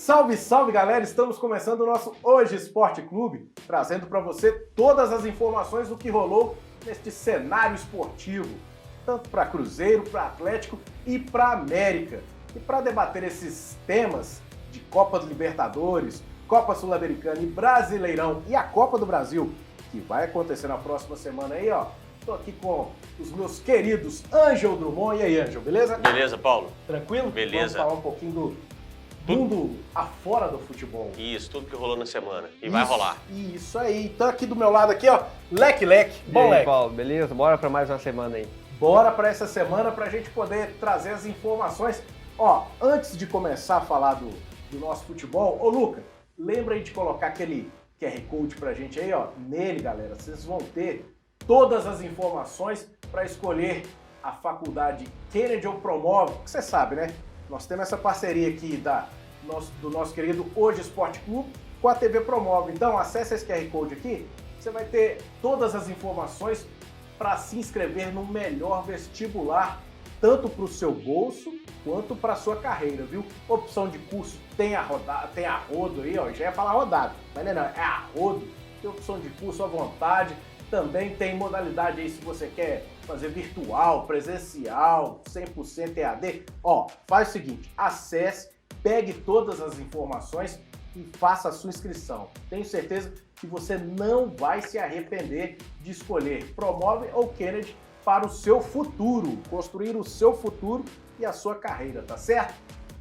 Salve, salve galera! Estamos começando o nosso Hoje Esporte Clube, trazendo para você todas as informações do que rolou neste cenário esportivo, tanto para Cruzeiro, para Atlético e para América. E para debater esses temas de Copa do Libertadores, Copa Sul-Americana e Brasileirão e a Copa do Brasil, que vai acontecer na próxima semana aí, ó. Estou aqui com os meus queridos Ângelo Drummond. E aí, Ângelo, beleza? Beleza, Paulo? Tranquilo? Beleza. Vamos falar um pouquinho do mundo afora do futebol. Isso, tudo que rolou na semana. E vai rolar. Isso aí. Então aqui do meu lado aqui, ó, Leque. Bom, Leque. Paulo, beleza? Bora para mais uma semana aí. Bora para essa semana pra gente poder trazer as informações. Ó, antes de começar a falar do nosso futebol, ô Luca, lembra aí de colocar aquele QR Code pra gente aí, ó. Nele, galera, vocês vão ter todas as informações para escolher a faculdade Kennedy ou Promove, que você sabe, né? Nós temos essa parceria aqui do nosso querido Hoje Esporte Clube com a TV Promove. Então, acesse esse QR Code aqui, você vai ter todas as informações para se inscrever no melhor vestibular, tanto para o seu bolso quanto para a sua carreira, viu? Opção de curso tem a rodo aí, ó, já ia falar rodado, mas não, é a rodo. Tem opção de curso à vontade. Também tem modalidade aí se você quer fazer virtual, presencial, 100% EAD. Ó, faz o seguinte, acesse, pegue todas as informações e faça a sua inscrição. Tenho certeza que você não vai se arrepender de escolher Promove ou Kennedy para o seu futuro, construir o seu futuro e a sua carreira, tá certo?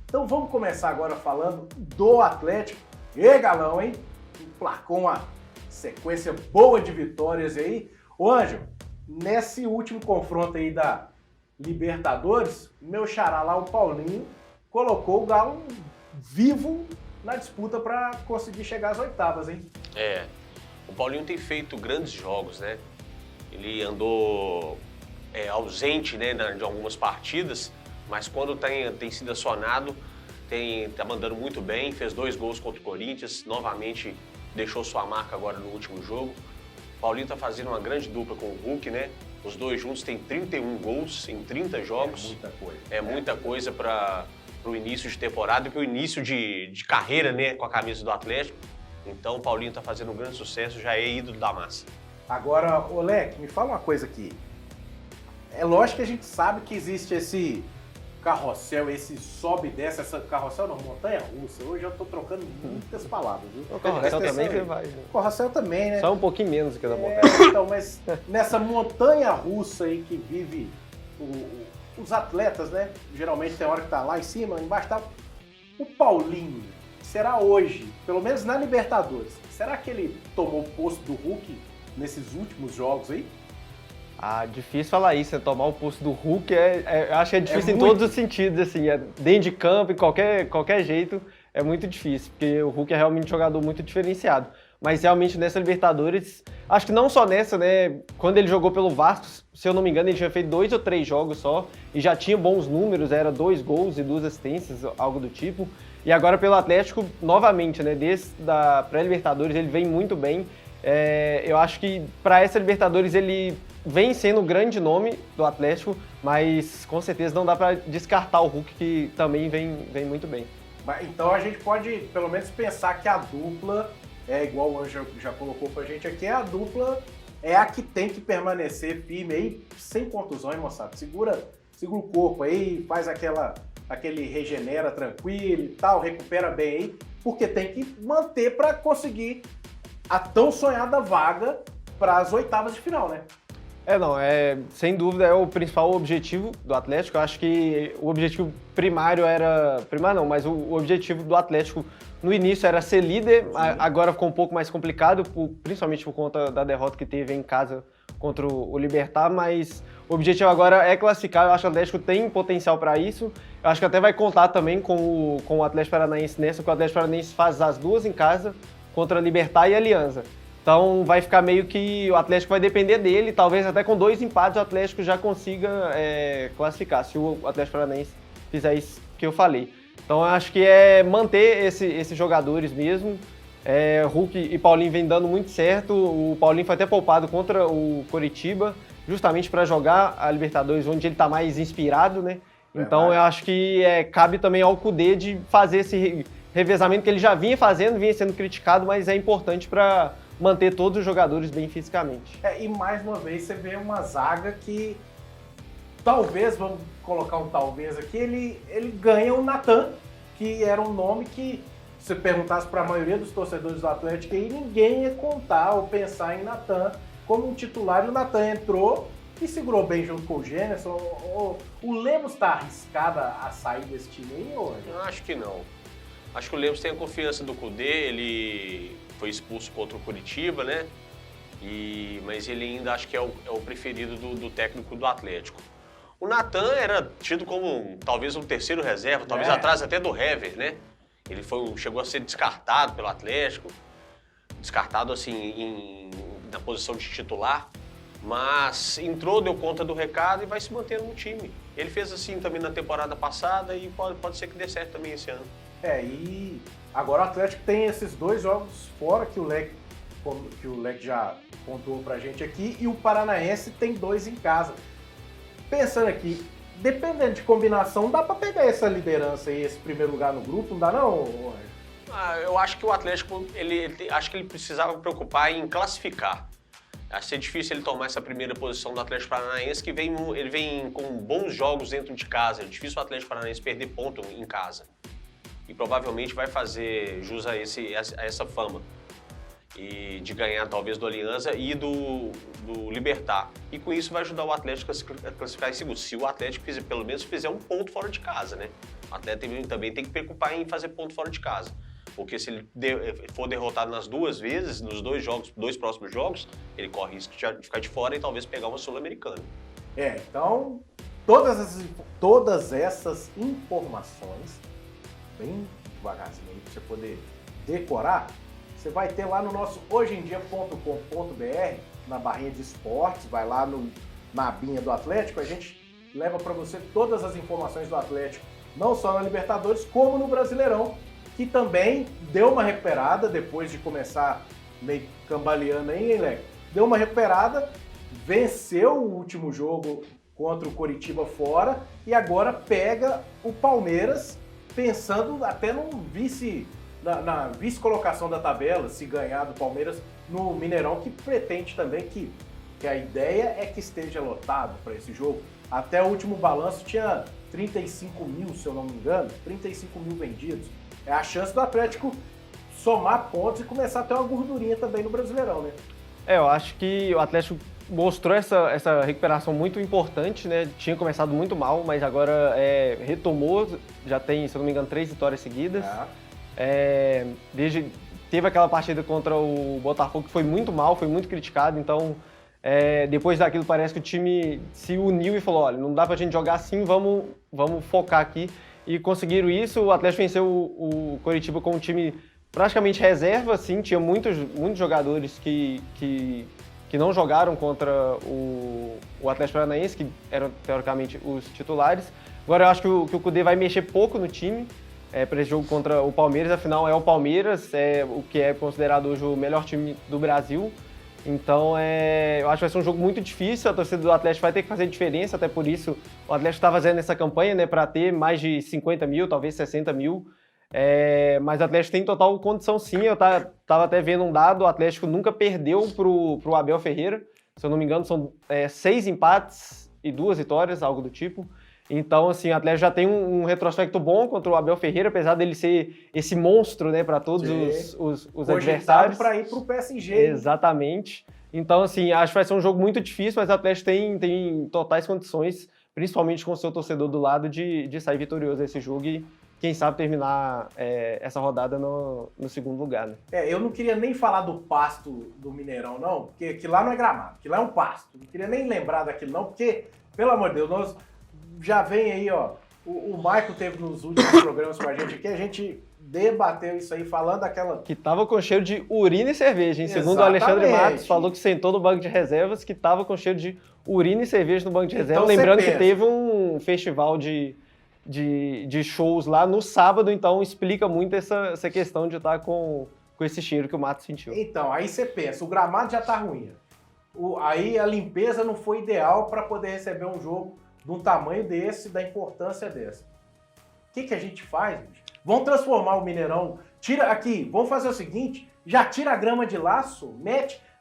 Então vamos começar agora falando do Atlético. E galão, hein? Emplacou uma sequência boa de vitórias aí. Ô Ângelo, nesse último confronto aí da Libertadores, meu xará lá, o Paulinho, colocou o Galo vivo na disputa para conseguir chegar às oitavas, hein? É, o Paulinho tem feito grandes jogos, né? Ele andou ausente, né, de algumas partidas, mas quando tem sido acionado, tá mandando muito bem, fez 2 gols contra o Corinthians, novamente deixou sua marca agora no último jogo. O Paulinho tá fazendo uma grande dupla com o Hulk, né? Os dois juntos têm 31 gols em 30 jogos. É muita coisa. É muita coisa para o início de temporada e para o início de carreira, né? Com a camisa do Atlético. Então o Paulinho tá fazendo um grande sucesso, já é ídolo da massa. Agora, Olé, me fala uma coisa aqui. É lógico que a gente sabe que existe esse carrossel, esse sobe e desce, essa carrossel não, montanha-russa. Hoje eu tô trocando muitas palavras, viu? O carrossel também você vai. Né? Carrossel também, né? Só um pouquinho menos que da montanha. Então, mas nessa montanha-russa aí que vive os atletas, né? Geralmente tem hora que tá lá em cima, embaixo tá. O Paulinho, será hoje, pelo menos na Libertadores, será que ele tomou o posto do Hulk nesses últimos jogos aí? Ah, difícil falar isso, né? Tomar o posto do Hulk, eu acho que é difícil em muito. todos os sentidos, assim, dentro de campo, em qualquer jeito, é muito difícil, porque o Hulk é realmente um jogador muito diferenciado. Mas realmente nessa Libertadores, acho que não só nessa, né? Quando ele jogou pelo Vasco, se eu não me engano, ele tinha feito 2 ou 3 jogos só, e já tinha bons números, era 2 gols e 2 assistências, algo do tipo. E agora pelo Atlético, novamente, né? Desde da pré-Libertadores, ele vem muito bem. Eu acho que para essa Libertadores ele vem sendo o grande nome do Atlético, mas com certeza não dá para descartar o Hulk, que também vem muito bem. Então a gente pode pelo menos pensar que a dupla é igual o Ângelo já colocou pra gente aqui, a dupla é a que tem que permanecer firme aí, sem contusões, moçada. Segura o corpo aí, faz aquele regenera tranquilo e tal, recupera bem aí, porque tem que manter para conseguir a tão sonhada vaga para as oitavas de final, né? Sem dúvida é o principal objetivo do Atlético. Eu acho que o objetivo primário mas o objetivo do Atlético no início era ser líder. Agora ficou um pouco mais complicado, principalmente por conta da derrota que teve em casa contra o Libertad, mas o objetivo agora é classificar. Eu acho que o Atlético tem potencial para isso. Eu acho que até vai contar também com o Atlético Paranaense nessa, porque o Atlético Paranaense faz as duas em casa contra Libertad e Alianza. Então vai ficar meio que o Atlético vai depender dele, talvez até com 2 empates o Atlético já consiga classificar, se o Atlético Paranaense fizer isso que eu falei. Então eu acho que é manter esses jogadores mesmo. Hulk e Paulinho vem dando muito certo, o Paulinho foi até poupado contra o Coritiba, justamente para jogar a Libertadores, onde ele está mais inspirado, né? Então eu acho que cabe também ao Cudê de fazer revezamento que ele já vinha fazendo, vinha sendo criticado, mas é importante para manter todos os jogadores bem fisicamente. E mais uma vez você vê uma zaga que talvez, vamos colocar um talvez aqui, ele ganha o Natan, que era um nome que, se você perguntasse para a maioria dos torcedores do Atlético, aí ninguém ia contar ou pensar em Natan como um titular. E o Natan entrou e segurou bem junto com o Gênerson. O Lemos está arriscado a sair desse time aí hoje? Eu acho que não. Acho que o Lemos tem a confiança do Kudê, ele foi expulso contra o Curitiba, né? Mas ele ainda acho que é o preferido do técnico do Atlético. O Natan era tido como talvez um terceiro reserva, talvez atrás até do Hever, né? Ele chegou a ser descartado pelo Atlético, descartado assim na posição de titular, mas entrou, deu conta do recado e vai se mantendo no time. Ele fez assim também na temporada passada e pode ser que dê certo também esse ano. E agora o Atlético tem esses 2 jogos fora que o Leque já pontuou pra gente aqui, e o Paranaense tem 2 em casa. Pensando aqui, dependendo de combinação, dá pra pegar essa liderança e esse primeiro lugar no grupo, não dá não? Eu acho que o Atlético, acho que ele precisava preocupar em classificar. Acho que ser difícil ele tomar essa primeira posição do Atlético Paranaense, que ele vem com bons jogos dentro de casa. É difícil o Atlético Paranaense perder ponto em casa. E provavelmente vai fazer jus a essa fama. E de ganhar talvez do Alianza e do Libertad. E com isso vai ajudar o Atlético a classificar em segundo. Se o Atlético pelo menos fizer um ponto fora de casa, né? O Atlético também tem que preocupar em fazer ponto fora de casa. Porque se ele for derrotado nas 2 vezes, nos 2 próximos jogos, ele corre risco de ficar de fora e talvez pegar uma Sul-Americana. Então, todas essas informações, bem devagarzinho aí pra você poder decorar, você vai ter lá no nosso hojeemdia.com.br, na barrinha de esportes, vai lá na abinha do Atlético, a gente leva para você todas as informações do Atlético, não só na Libertadores, como no Brasileirão, que também deu uma recuperada depois de começar meio cambaleando aí, hein, Leque? Deu uma recuperada, venceu o último jogo contra o Coritiba fora e agora pega o Palmeiras, pensando até na vice-colocação da tabela, se ganhar do Palmeiras no Mineirão, que pretende também que a ideia é que esteja lotado para esse jogo. Até o último balanço tinha 35 mil, se eu não me engano, 35 mil vendidos. É a chance do Atlético somar pontos e começar a ter uma gordurinha também no Brasileirão, né? Eu acho que o Atlético mostrou essa recuperação muito importante, né? Tinha começado muito mal, mas agora retomou, já tem, se eu não me engano, 3 vitórias seguidas. Teve aquela partida contra o Botafogo que foi muito mal, foi muito criticado, então depois daquilo parece que o time se uniu e falou, olha, não dá pra gente jogar assim, vamos focar aqui. E conseguiram isso, o Atlético venceu o Coritiba com um time praticamente reserva, assim, tinha muitos jogadores que não jogaram contra o Atlético Paranaense, que eram teoricamente os titulares. Agora eu acho que o Kudê vai mexer pouco no time para esse jogo contra o Palmeiras, afinal é o Palmeiras, o que é considerado hoje o melhor time do Brasil. Então eu acho que vai ser um jogo muito difícil, a torcida do Atlético vai ter que fazer diferença, até por isso o Atlético está fazendo essa campanha, né, para ter mais de 50 mil, talvez 60 mil. Mas o Atlético tem total condição sim, eu estava até vendo um dado, o Atlético nunca perdeu pro Abel Ferreira, se eu não me engano são 6 empates e 2 vitórias, algo do tipo. Então, assim, o Atlético já tem um retrospecto bom contra o Abel Ferreira, apesar dele ser esse monstro, né, para todos os adversários. Para ir para o PSG. Exatamente. Então, assim, acho que vai ser um jogo muito difícil, mas o Atlético tem totais condições, principalmente com o seu torcedor do lado, de sair vitorioso desse jogo e, quem sabe, terminar essa rodada no segundo lugar, né? Eu não queria nem falar do pasto do Mineirão, não, porque que lá não é gramado, que lá é um pasto. Não queria nem lembrar daquilo, não, porque, pelo amor de Deus, nós já vem aí, ó, o Michael teve nos últimos programas com a gente debateu isso aí, falando daquela... Que tava com cheiro de urina e cerveja, hein? Segundo o Alexandre Matos, falou que sentou no banco de reservas, que tava com cheiro de urina e cerveja no banco de reserva. Então, lembrando que teve um festival de shows lá no sábado, então explica muito essa questão de estar com esse cheiro que o Matos sentiu. Então, aí você pensa, o gramado já tá ruim. Aí a limpeza não foi ideal para poder receber um jogo de um tamanho desse, da importância dessa. O que a gente faz, bicho? Vão transformar o Mineirão. Tira aqui, vamos fazer o seguinte, já tira a grama de laço,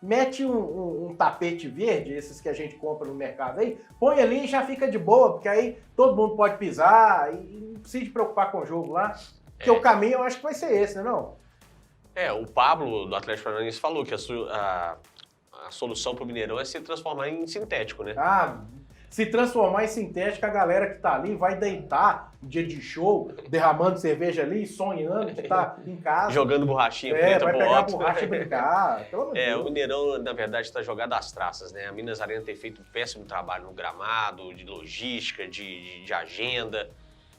mete um tapete verde, esses que a gente compra no mercado aí, põe ali e já fica de boa, porque aí todo mundo pode pisar e não precisa se preocupar com o jogo lá. Porque o caminho eu acho que vai ser esse, né não? O Pablo, do Atlético Paranaense, falou que a solução para o Mineirão é se transformar em sintético, né? Se transformar em sintético, a galera que tá ali vai deitar no dia de show, derramando cerveja ali, sonhando que tá em casa. Jogando borrachinha preta vai pro pegar a alto. borracha e brincar. Pelo amor de Deus. O Mineirão, na verdade, está jogado às traças, né? A Minas Arena tem feito um péssimo trabalho no gramado, de logística, de agenda,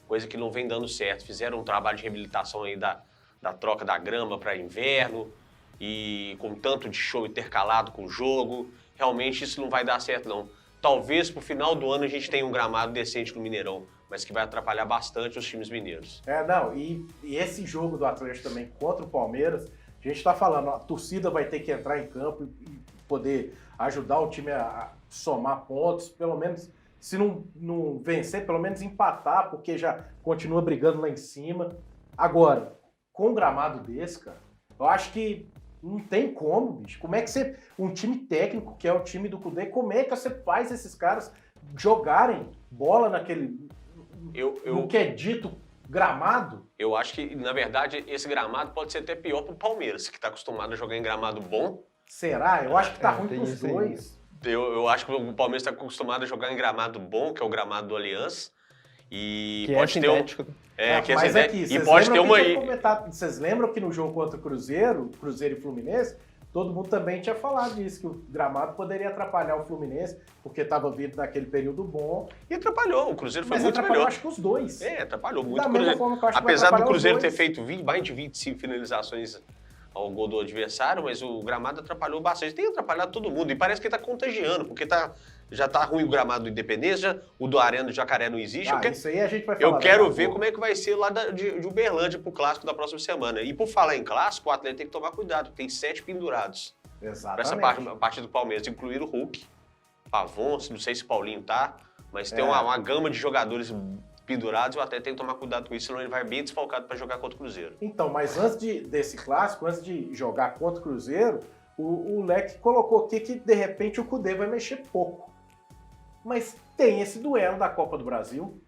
coisa que não vem dando certo. Fizeram um trabalho de reabilitação aí da troca da grama para inverno e com tanto de show intercalado com o jogo. Realmente isso não vai dar certo, não. Talvez pro final do ano a gente tenha um gramado decente no Mineirão, mas que vai atrapalhar bastante os times mineiros. E esse jogo do Atlético também contra o Palmeiras, a gente tá falando, a torcida vai ter que entrar em campo e poder ajudar o time a somar pontos, pelo menos, se não vencer, pelo menos empatar, porque já continua brigando lá em cima. Agora, com um gramado desse, cara, eu acho que não tem como, bicho. Como é que você... Um time técnico, que é o time do Cudê, como é que você faz esses caras jogarem bola naquele... no que é dito gramado? Eu acho que, na verdade, esse gramado pode ser até pior pro Palmeiras, que tá acostumado a jogar em gramado bom. Será? Eu acho que tá ruim pros dois. Eu acho que o Palmeiras tá acostumado a jogar em gramado bom, que é o gramado do Allianz. E que pode é ter sintético. Mas aqui, e pode ter uma aí. Vocês lembram que no jogo contra o Cruzeiro e Fluminense, todo mundo também tinha falado disso, que o gramado poderia atrapalhar o Fluminense, porque estava vindo naquele período bom. E atrapalhou, o Cruzeiro foi mas muito atrapalhou, melhor. acho que os dois. Atrapalhou muito. Da mesma forma que eu acho apesar que do Cruzeiro ter feito mais de 25 finalizações ao gol do adversário, mas o gramado atrapalhou bastante. Tem atrapalhado todo mundo e parece que está contagiando, porque já tá ruim o gramado do Independência, o do Arena do Jacaré não existe. Isso aí a gente vai falar. Eu quero ver como é que vai ser lá de Uberlândia pro clássico da próxima semana. E por falar em clássico, o Atlético tem que tomar cuidado, tem 7 pendurados. Exatamente. Para essa parte do Palmeiras, incluir o Hulk, Pavon, não sei se o Paulinho tá, mas tem uma gama de jogadores pendurados, o Atlético tem que tomar cuidado com isso, senão ele vai bem desfalcado para jogar contra o Cruzeiro. Então, mas antes desse clássico, antes de jogar contra o Cruzeiro, o Leque colocou aqui que, de repente, o Cudê vai mexer pouco. Mas tem esse duelo da Copa do Brasil.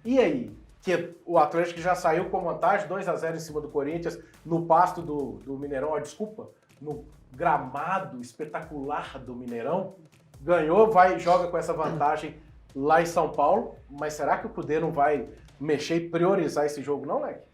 E aí? Que o Atlético já saiu com vantagem, 2-0 em cima do Corinthians, no pasto do Mineirão, no gramado espetacular do Mineirão. Ganhou, joga com essa vantagem lá em São Paulo. Mas será que o Cudê não vai mexer e priorizar esse jogo, não, Leque?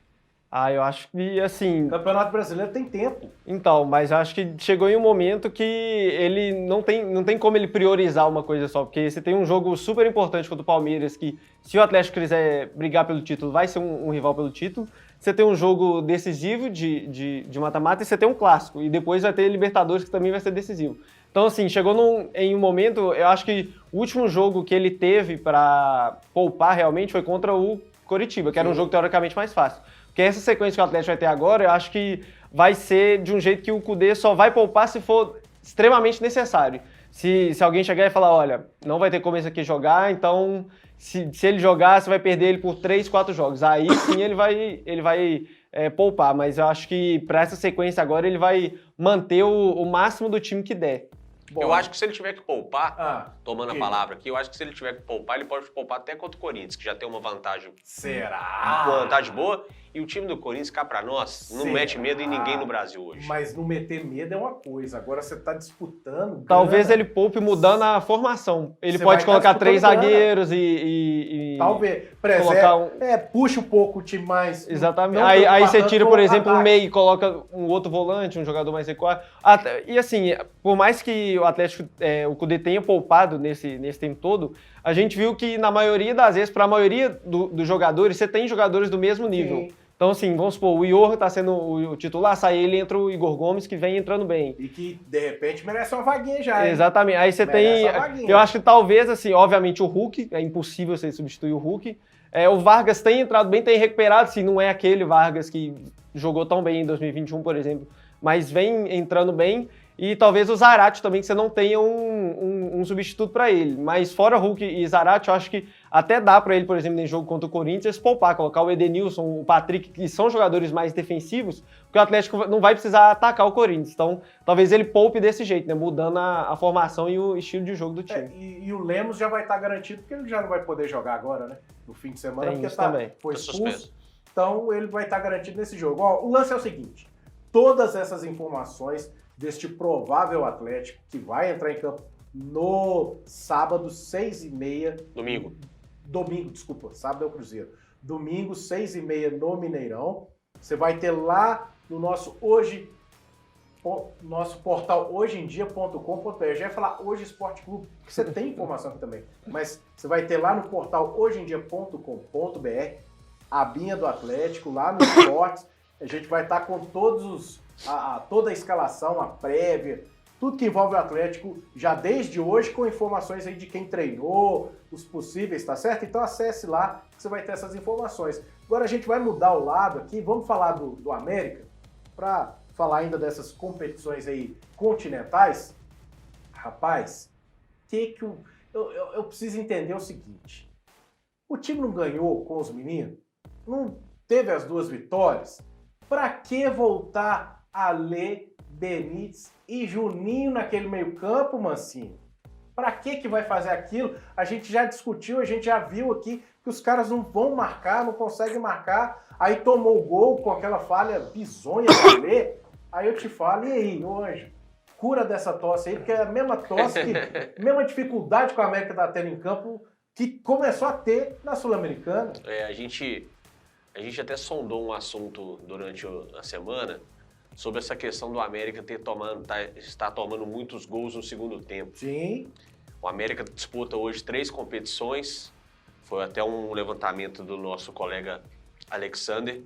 Eu acho que, assim... O Campeonato Brasileiro tem tempo. Então, mas acho que chegou em um momento que ele não tem como ele priorizar uma coisa só, porque você tem um jogo super importante contra o Palmeiras, que se o Atlético quiser brigar pelo título, vai ser um rival pelo título. Você tem um jogo decisivo de mata-mata e você tem um clássico. E depois vai ter Libertadores, que também vai ser decisivo. Então, assim, chegou em um momento, eu acho que o último jogo que ele teve para poupar realmente foi contra o Coritiba, que era um jogo teoricamente mais fácil. Porque essa sequência que o Atlético vai ter agora, eu acho que vai ser de um jeito que o Cudê só vai poupar se for extremamente necessário. Se alguém chegar e falar, olha, não vai ter como esse aqui jogar, então se ele jogar, você vai perder ele por 3, 4 jogos. Aí sim ele vai poupar, mas eu acho que para essa sequência agora ele vai manter o máximo do time que der. Bom, eu acho que se ele tiver que poupar, tomando a palavra aqui, eu acho que se ele tiver que poupar, ele pode poupar até contra o Corinthians, que já tem uma vantagem. Será? Uma vantagem boa. E o time do Corinthians, cá pra nós, não mete medo em ninguém no Brasil hoje. Mas não meter medo é uma coisa. Agora você tá disputando. Talvez ele poupe mudando a formação. Ele pode colocar 3 zagueiros e talvez. Puxa um pouco o time mais. Exatamente. Aí você tira, por exemplo, um meio e coloca um outro volante, um jogador mais recuado. E assim, por mais que o Atlético, o Cudê tenha poupado nesse tempo todo, a gente viu que na maioria das vezes, para a maioria dos jogadores, você tem jogadores do mesmo nível. Sim. Então, assim, vamos supor, o Iorra tá sendo o titular, sai ele, entra o Igor Gomes, que vem entrando bem. E que, de repente, merece uma vaguinha já, hein? Exatamente. Aí você tem... Eu acho que talvez, assim, obviamente o Hulk, é impossível você substituir o Hulk. O Vargas tem entrado bem, tem recuperado, assim, não é aquele Vargas que jogou tão bem em 2021, por exemplo, mas vem entrando bem. E talvez o Zarate também, que você não tenha um substituto para ele. Mas fora Hulk e Zarate, eu acho que até dá para ele, por exemplo, em jogo contra o Corinthians, poupar, colocar o Edenilson, o Patrick, que são jogadores mais defensivos, porque o Atlético não vai precisar atacar o Corinthians. Então, talvez ele poupe desse jeito, né? Mudando a formação e o estilo de jogo do time. E o Lemos já vai estar garantido, porque ele já não vai poder jogar agora, né? No fim de semana, Tem porque também. foi expulso. Então, ele vai estar garantido nesse jogo. Ó, o lance é o seguinte, todas essas informações deste provável Atlético que vai entrar em campo no sábado, 6h30. Domingo, desculpa, sábado é o Cruzeiro. Domingo, 6h30 no Mineirão. Você vai ter lá no nosso portal hojeendia.com.br. Eu já ia falar Hoje Esporte Clube, que você tem informação aqui também. Mas você vai ter lá no portal hojeendia.com.br a abinha do Atlético, lá no Esportes. A gente vai estar com toda a escalação, a prévia, tudo que envolve o Atlético, já desde hoje, com informações aí de quem treinou, os possíveis, tá certo? Então acesse lá, que você vai ter essas informações. Agora a gente vai mudar o lado aqui, vamos falar do América, para falar ainda dessas competições aí continentais. Rapaz, eu preciso entender o seguinte, o time não ganhou com os meninos, não teve as 2 vitórias, pra que voltar Alê, Benítez e Juninho naquele meio campo, Mancini? Pra que vai fazer aquilo? A gente já discutiu, a gente já viu aqui que os caras não vão marcar, não conseguem marcar. Aí tomou o gol com aquela falha bizonha do Alê. Aí eu te falo, e aí, hoje? Cura dessa tosse aí, porque é a mesma tosse, mesma dificuldade que o América tá tendo em campo, que começou a ter na Sul-Americana. A gente até sondou um assunto durante a semana sobre essa questão do América estar tomando muitos gols no segundo tempo. Sim. O América disputa hoje 3 competições, foi até um levantamento do nosso colega Alexander.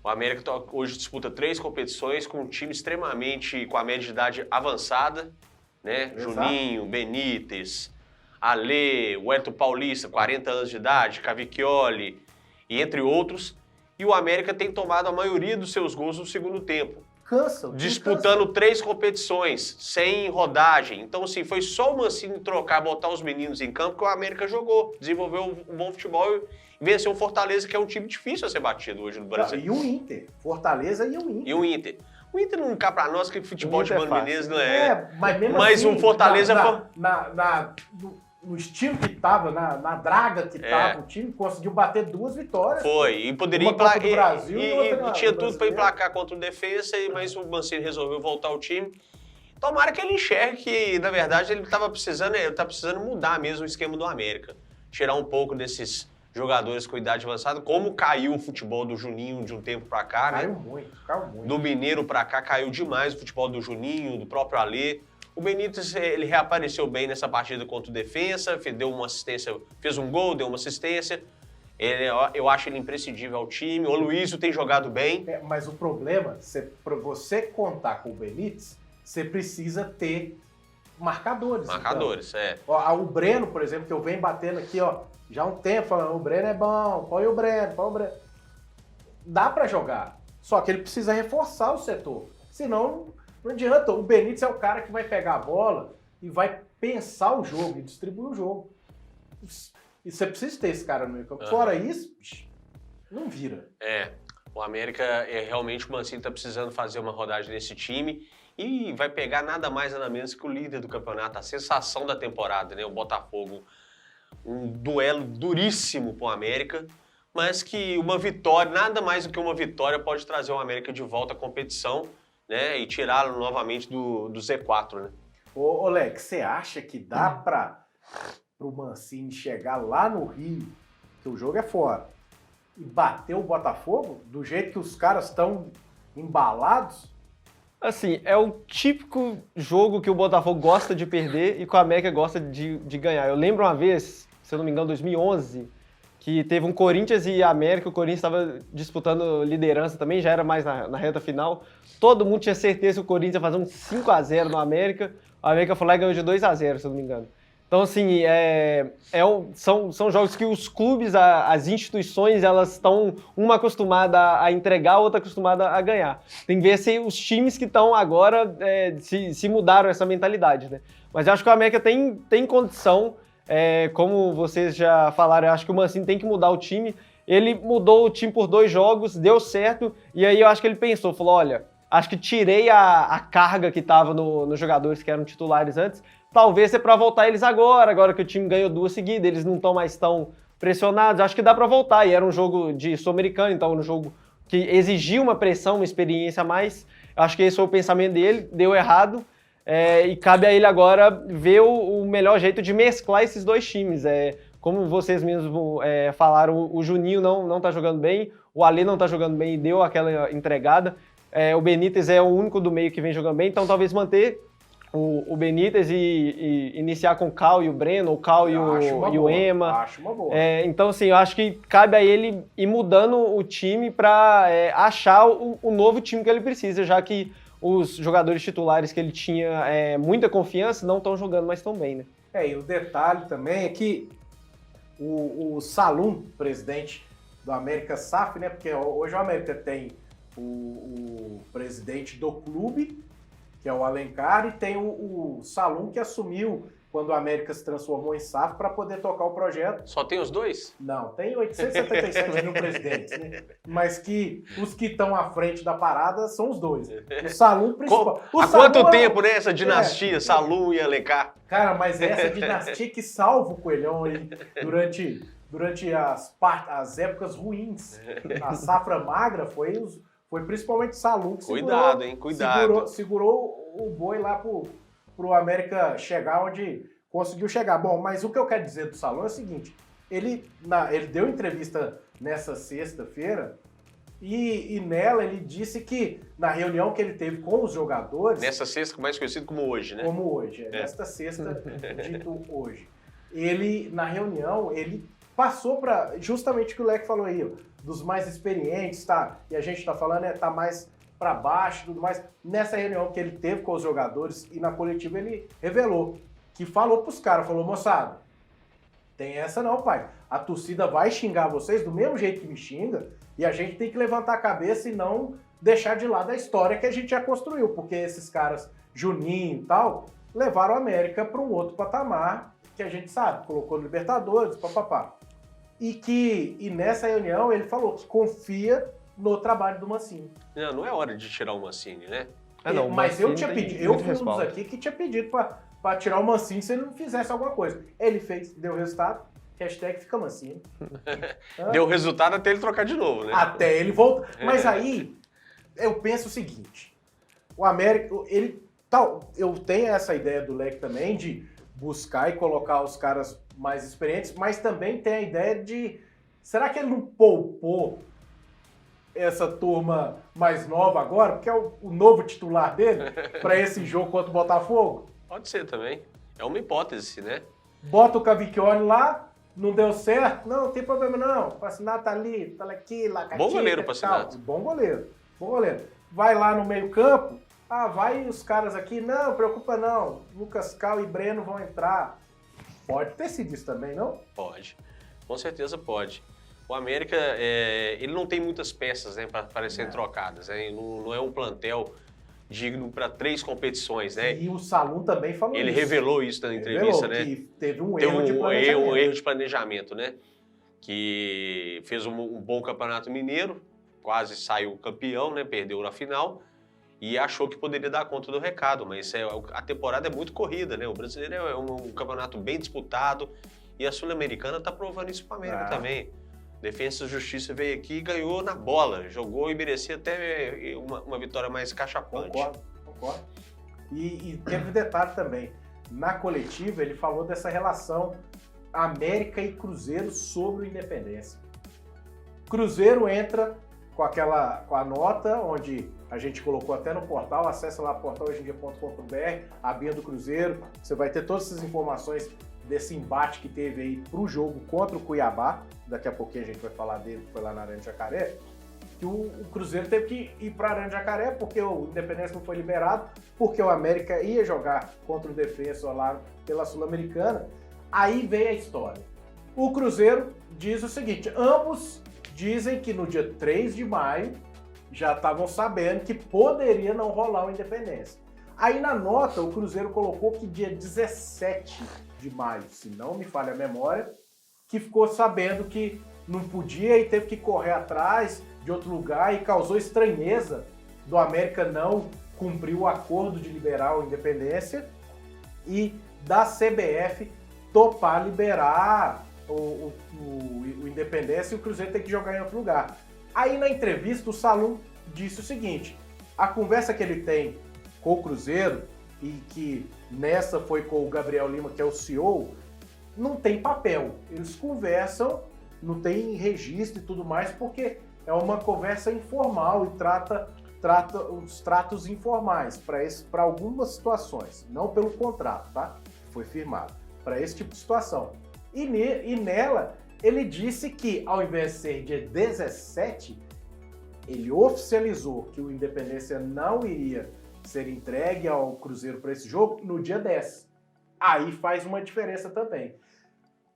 O América hoje disputa 3 competições com um time extremamente com a média de idade avançada, né? Exato. Juninho, Benítez, Alê, o Wellington Paulista, 40 anos de idade, Cavicchioli, e entre outros. E o América tem tomado a maioria dos seus gols no segundo tempo. Disputando 3 competições, sem rodagem. Então, assim, foi só o Mancini trocar, botar os meninos em campo que o América jogou. Desenvolveu um bom futebol e venceu o Fortaleza, que é um time difícil a ser batido hoje no Brasil. E o Inter. Fortaleza e o Inter. E o Inter. O Inter não cá pra nós, que futebol de Mano Menezes não é. Mas mesmo mas assim, o Fortaleza... no estilo que tava, na draga que tava, o time conseguiu bater 2 vitórias. Foi, e poderia emplacar do Brasil e tinha tudo para emplacar contra o Defensa, mas o Mancini resolveu voltar ao time. Tomara que ele enxergue que, na verdade, ele tá precisando mudar mesmo o esquema do América. Tirar um pouco desses jogadores com idade avançada, como caiu o futebol do Juninho de um tempo para cá, caiu né? Caiu muito. Do Mineiro para cá caiu demais o futebol do Juninho, do próprio Alê. O Benítez, ele reapareceu bem nessa partida contra o Defensa, deu uma assistência, fez um gol, deu uma assistência. Eu acho ele imprescindível ao time. O Aloysio tem jogado bem. Mas o problema, para você contar com o Benítez, você precisa ter marcadores. Marcadores, então. O Breno, por exemplo, que eu venho batendo aqui, já há um tempo, falando, o Breno é bom, põe o Breno. Dá para jogar, só que ele precisa reforçar o setor. Senão... Não adianta, o Benítez é o cara que vai pegar a bola e vai pensar o jogo e distribuir o jogo. E você precisa ter esse cara no meio campo. Fora isso, não vira. O América, realmente o Mancini está precisando fazer uma rodagem nesse time e vai pegar nada mais nada menos que o líder do campeonato, a sensação da temporada, né? O Botafogo. Um duelo duríssimo para o América, mas que uma vitória, nada mais do que uma vitória, pode trazer o América de volta à competição, né, e tirá-lo novamente do Z4, né? Ô, Lex, você acha que dá para o Mancini chegar lá no Rio, que o jogo é fora, e bater o Botafogo do jeito que os caras estão embalados? Assim, é o típico jogo que o Botafogo gosta de perder e que o América gosta de ganhar. Eu lembro uma vez, se eu não me engano, 2011, que teve um Corinthians e América, o Corinthians estava disputando liderança também, já era mais na reta final. Todo mundo tinha certeza que o Corinthians ia fazer um 5-0 no América, o América foi lá e ganhou de 2-0, se eu não me engano. Então, assim, são jogos que os clubes, as instituições, elas estão uma acostumada a entregar, outra acostumada a ganhar. Tem que ver se os times que estão agora se mudaram essa mentalidade, né? Mas eu acho que o América tem condição, como vocês já falaram, eu acho que o Mancini tem que mudar o time. Ele mudou o time por 2 jogos, deu certo, e aí eu acho que ele pensou, falou, olha, acho que tirei a carga que estava nos jogadores que eram titulares antes, talvez é para voltar eles agora que o time ganhou 2 seguidas, eles não estão mais tão pressionados, acho que dá para voltar. E era um jogo de Sul-Americano, então um jogo que exigia uma pressão, uma experiência a mais. Acho que esse foi o pensamento dele, deu errado, e cabe a ele agora ver o melhor jeito de mesclar esses 2 times. Como vocês mesmos falaram, o Juninho não tá jogando bem, o Alê não tá jogando bem e deu aquela entregada. O Benítez é o único do meio que vem jogando bem, então talvez manter o Benítez e iniciar com o Cal e o Breno, o Cal e o Ema. Acho uma boa. Então, assim, eu acho que cabe a ele ir mudando o time para achar o novo time que ele precisa, já que os jogadores titulares que ele tinha muita confiança não estão jogando mais tão bem, né? E o detalhe também é que o Salum, presidente do América SAF, né? Porque hoje o América tem o presidente do clube, que é o Alencar, e tem o Salum, que assumiu quando o América se transformou em SAF para poder tocar o projeto. Só tem os 2? Não, tem 877 mil presidentes, né? Mas que os que estão à frente da parada são os 2. O Salum principal. Há quanto tempo, né, essa dinastia, Salum e Alencar? Cara, mas essa dinastia que salva o Coelhão aí durante as épocas ruins. A safra magra foi principalmente Salum que segurou o boi lá pro América chegar onde conseguiu chegar. Bom, mas o que eu quero dizer do Salum é o seguinte, ele deu entrevista nessa sexta-feira e nela ele disse que na reunião que ele teve com os jogadores... Nessa sexta, mais conhecido como hoje, né? Como hoje, nesta sexta, dito hoje. Na reunião, ele passou para justamente o que o Leque falou aí, dos mais experientes, tá? E a gente tá falando, tá mais para baixo e tudo mais. Nessa reunião que ele teve com os jogadores e na coletiva ele revelou, que falou pros caras, falou, moçada, tem essa não, pai. A torcida vai xingar vocês do mesmo jeito que me xinga e a gente tem que levantar a cabeça e não deixar de lado a história que a gente já construiu, porque esses caras, Juninho e tal, levaram a América para um outro patamar que a gente sabe, colocou no Libertadores, papapá. E nessa reunião ele falou que confia no trabalho do Mancini. Não é hora de tirar o Mancini, né? Não, mas eu tinha pedido, eu fui um dos aqui que tinha pedido para tirar o Mancini se ele não fizesse alguma coisa. Ele fez, deu resultado, #fica Mancini. Deu resultado até ele trocar de novo, né? Até ele voltar. Mas aí, eu penso o seguinte, o América, eu tenho essa ideia do Leque também de buscar e colocar os caras mais experientes, mas também tem a ideia de, será que ele não poupou essa turma mais nova agora, porque é o novo titular dele, para esse jogo contra o Botafogo? Pode ser também. É uma hipótese, né? Bota o Cavicchioli lá, não deu certo, não tem problema não, o Pacinato tá ali, tá aqui, lá, bom goleiro o Pacinato. Bom goleiro. Vai lá no meio campo, vai os caras aqui, não, preocupa não, Lucas Cal e Breno vão entrar. Pode ter sido isso também, não? Pode, com certeza pode. O América, ele não tem muitas peças, né, para serem trocadas, né? Não é um plantel digno para 3 competições, né? E o Salum também falou ele isso. Ele revelou isso na entrevista, né? Que teve um erro de planejamento, né? Que fez um bom campeonato mineiro, quase saiu campeão, né? Perdeu na final e achou que poderia dar conta do recado, mas a temporada é muito corrida, né? O brasileiro é um campeonato bem disputado e a Sul-Americana está provando isso para a América também. Defesa e Justiça veio aqui e ganhou na bola, jogou e merecia até uma vitória mais cachapante. Concordo. E teve um detalhe também, na coletiva ele falou dessa relação América e Cruzeiro sobre o Independência. Cruzeiro entra com a nota, onde a gente colocou até no portal, acessa lá portalhojeemdia.com.br, a Bia do Cruzeiro, você vai ter todas essas informações desse embate que teve aí pro jogo contra o Cuiabá, daqui a pouquinho a gente vai falar dele, que foi lá na Arena de Jacaré, que o Cruzeiro teve que ir para a Arena de Jacaré porque o Independência não foi liberado, porque o América ia jogar contra o Defensor lá pela Sul-Americana, Aí vem a história. O Cruzeiro diz o seguinte, ambos dizem que no dia 3 de maio já estavam sabendo que poderia não rolar o Independência. Aí na nota o Cruzeiro colocou que dia 17 de maio, se não me falha a memória, que ficou sabendo que não podia e teve que correr atrás de outro lugar e causou estranheza do América não cumprir o acordo de liberar o Independência e da CBF topar liberar o Independência e o Cruzeiro tem que jogar em outro lugar. Aí na entrevista o Salum disse o seguinte, a conversa que ele tem com o Cruzeiro e que nessa foi com o Gabriel Lima, que é o CEO, não tem papel. Eles conversam, não tem registro e tudo mais, porque é uma conversa informal e trata os tratos informais para algumas situações, não pelo contrato, tá? Foi firmado, para esse tipo de situação. E nela, ele disse que, ao invés de ser dia 17, ele oficializou que o Independência não iria ser entregue ao Cruzeiro para esse jogo no dia 10. Aí faz uma diferença também.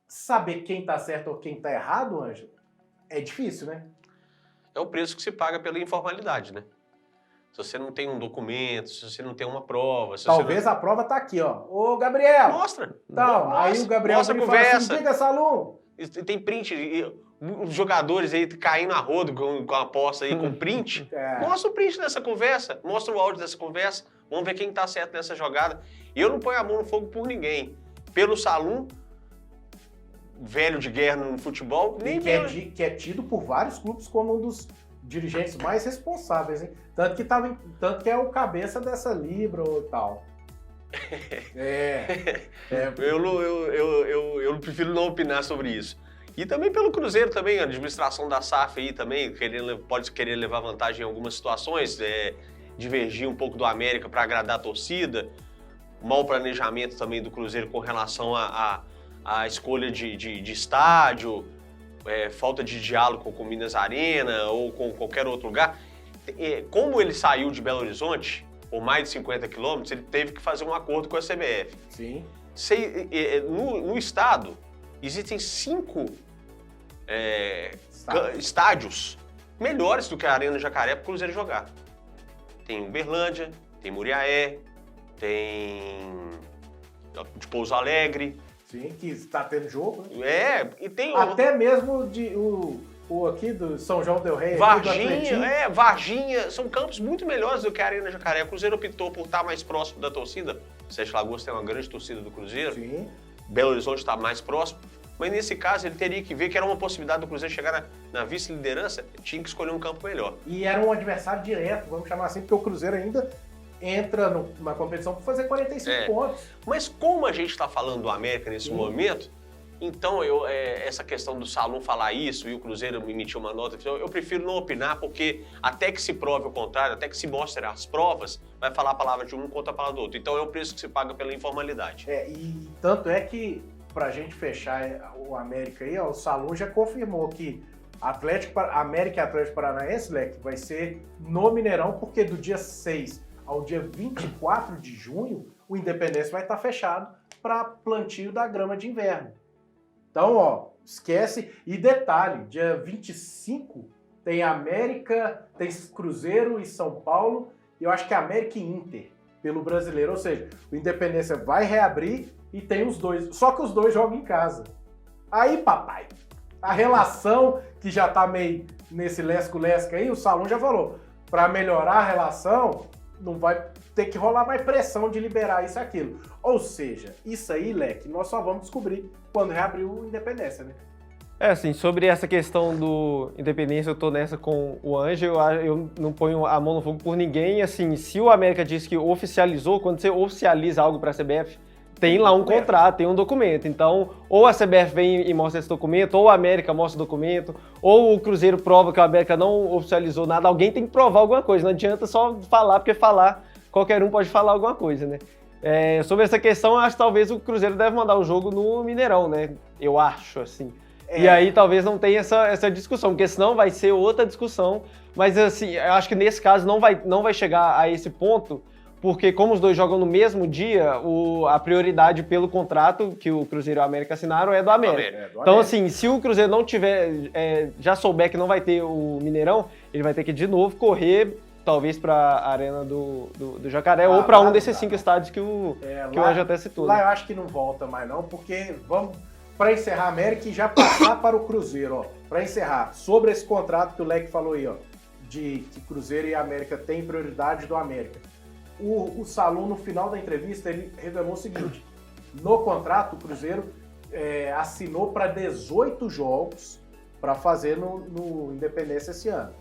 Saber quem tá certo ou quem tá errado, Ângelo, é difícil, né? É o preço que se paga pela informalidade, né? Se você não tem um documento, se você não tem uma prova... Talvez a prova tá aqui, ó. Ô, Gabriel! Mostra! Então, mostra, aí o Gabriel mostra a fala conversa. assim, diga, Salum! Tem print, os jogadores aí caindo a rodo com a aposta aí com print. Mostra o print dessa conversa, mostra o áudio dessa conversa. Vamos ver quem tá certo nessa jogada. E eu não ponho a mão no fogo por ninguém. Pelo Salum, velho de guerra no futebol, nem que é tido por vários clubes como um dos dirigentes mais responsáveis, hein? Tanto que é o cabeça dessa Libra ou tal. Eu prefiro não opinar sobre isso. E também pelo Cruzeiro também, a administração da SAF aí também pode querer levar vantagem em algumas situações, divergir um pouco do América para agradar a torcida, mau planejamento também do Cruzeiro com relação à escolha de estádio, falta de diálogo com o Minas Arena ou com qualquer outro lugar. Como ele saiu de Belo Horizonte, por mais de 50 quilômetros, ele teve que fazer um acordo com a CBF. Sim. No estado, existem 5 estádios melhores do que a Arena Jacaré para o Cruzeiro jogar. Tem Uberlândia, tem Muriaé, tem de Pouso Alegre. Sim, que está tendo jogo, né? E tem... Até mesmo o aqui do São João del Rei. Varginha, são campos muito melhores do que a Arena Jacaré. O Cruzeiro optou por estar mais próximo da torcida. Sete Lagoas tem uma grande torcida do Cruzeiro. Sim. Belo Horizonte está mais próximo. Mas nesse caso ele teria que ver que era uma possibilidade do Cruzeiro chegar na vice-liderança, tinha que escolher um campo melhor. E era um adversário direto, vamos chamar assim, porque o Cruzeiro ainda entra numa competição para fazer 45 pontos. Mas como a gente está falando do América nesse momento, então essa questão do Salum falar isso e o Cruzeiro emitir uma nota, eu prefiro não opinar, porque até que se prove o contrário, até que se mostre as provas, vai falar a palavra de um contra a palavra do outro. Então é o preço que se paga pela informalidade. E tanto é que, pra gente fechar o América aí, o Salum já confirmou que América e Atlético Paranaense, Leque, vai ser no Mineirão, porque do dia 6 ao dia 24 de junho, o Independência vai estar fechado para plantio da grama de inverno. Então, esquece. E detalhe, dia 25 tem América, tem Cruzeiro e São Paulo, e eu acho que é América e Inter, pelo Brasileiro. Ou seja, o Independência vai reabrir e tem os dois. Só que os dois jogam em casa. Aí, papai, a relação que já tá meio nesse lesco-lesco aí, o Salum já falou, para melhorar a relação, não vai ter que rolar mais pressão de liberar isso e aquilo. Ou seja, isso aí, Leque, nós só vamos descobrir quando reabrir o Independência, né? Assim, sobre essa questão do Independência, eu tô nessa com o Ângelo, eu não ponho a mão no fogo por ninguém. Assim, se o América diz que oficializou, quando você oficializa algo para a CBF, tem lá um contrato, tem um documento. Então, ou a CBF vem e mostra esse documento, ou a América mostra o documento, ou o Cruzeiro prova que o América não oficializou nada. Alguém tem que provar alguma coisa, não adianta só falar, porque falar, qualquer um pode falar alguma coisa, né? Sobre essa questão, eu acho que talvez o Cruzeiro deve mandar o jogo no Mineirão, né? Eu acho, assim. E aí talvez não tenha essa discussão, porque senão vai ser outra discussão. Mas assim, eu acho que nesse caso não vai chegar a esse ponto, porque como os dois jogam no mesmo dia, a prioridade pelo contrato que o Cruzeiro e o América assinaram é do América. Então, assim, se o Cruzeiro não tiver, já souber que não vai ter o Mineirão, ele vai ter que de novo correr, talvez para a Arena do Jacaré ou para um desses 5 estádios que o Anjo até citou. Lá eu acho que não volta mais não, porque vamos, para encerrar a América e já passar para o Cruzeiro, ó. Para encerrar, sobre esse contrato que o Leque falou aí, ó, de que Cruzeiro e América têm prioridade do América. O Salum, no final da entrevista, ele revelou o seguinte: no contrato, o Cruzeiro assinou para 18 jogos para fazer no Independência esse ano.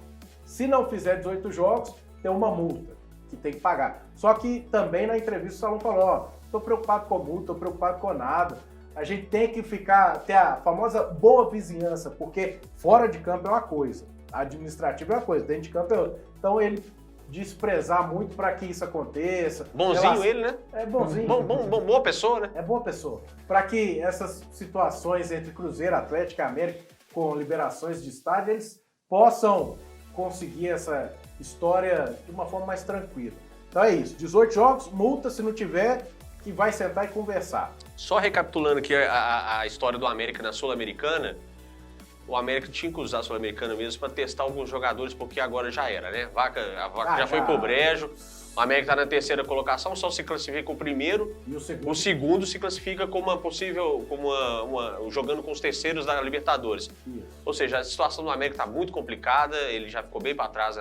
Se não fizer 18 jogos, tem uma multa que tem que pagar. Só que também na entrevista o Salum falou: ó, tô preocupado com a multa, tô preocupado com nada. A gente tem que ter a famosa boa vizinhança, porque fora de campo é uma coisa, administrativa é uma coisa, dentro de campo é outra. Então ele desprezar muito para que isso aconteça. Bonzinho ele, né? É bonzinho. Boa pessoa, né? É boa pessoa. Para que essas situações entre Cruzeiro, Atlético e América, com liberações de estádio, eles possam conseguir essa história de uma forma mais tranquila. Então é isso. 18 jogos, multa se não tiver, que vai sentar e conversar. Só recapitulando aqui a história do América na Sul-Americana, o América tinha que usar a Sul-Americana mesmo para testar alguns jogadores, porque agora já era, né? A vaca já foi pro brejo, o América está na 3ª colocação, só se classifica o primeiro, e o segundo se classifica como uma possível, jogando com os terceiros da Libertadores. Isso. Ou seja, a situação do América está muito complicada, ele já ficou bem para trás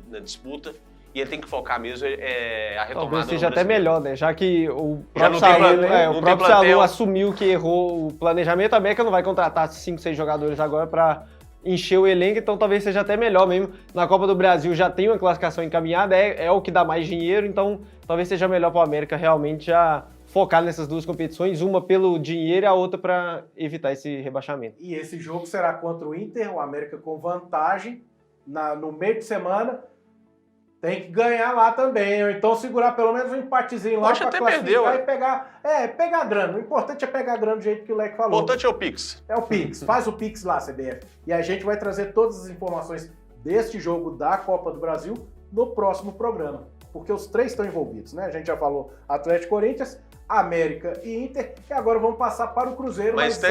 na disputa. E ele tem que focar mesmo a retomada. Talvez seja até melhor, né? Já que o próprio Salum Salum assumiu que errou o planejamento, a América não vai contratar 5, 6 jogadores agora para encher o elenco, então talvez seja até melhor mesmo. Na Copa do Brasil já tem uma classificação encaminhada, é o que dá mais dinheiro, então talvez seja melhor para o América realmente já focar nessas 2 competições, uma pelo dinheiro e a outra para evitar esse rebaixamento. E esse jogo será contra o Inter, o América com vantagem no meio de semana. Tem que ganhar lá também, ou então segurar pelo menos um empatezinho lá para classificar e pegar a grana. O importante é pegar a grana do jeito que o Leque falou. O importante é o Pix. É o Pix. Faz o Pix lá, CBF. E a gente vai trazer todas as informações deste jogo da Copa do Brasil no próximo programa. Porque os 3 estão envolvidos, né? A gente já falou Atlético, Corinthians, América e Inter. E agora vamos passar para o Cruzeiro. Mas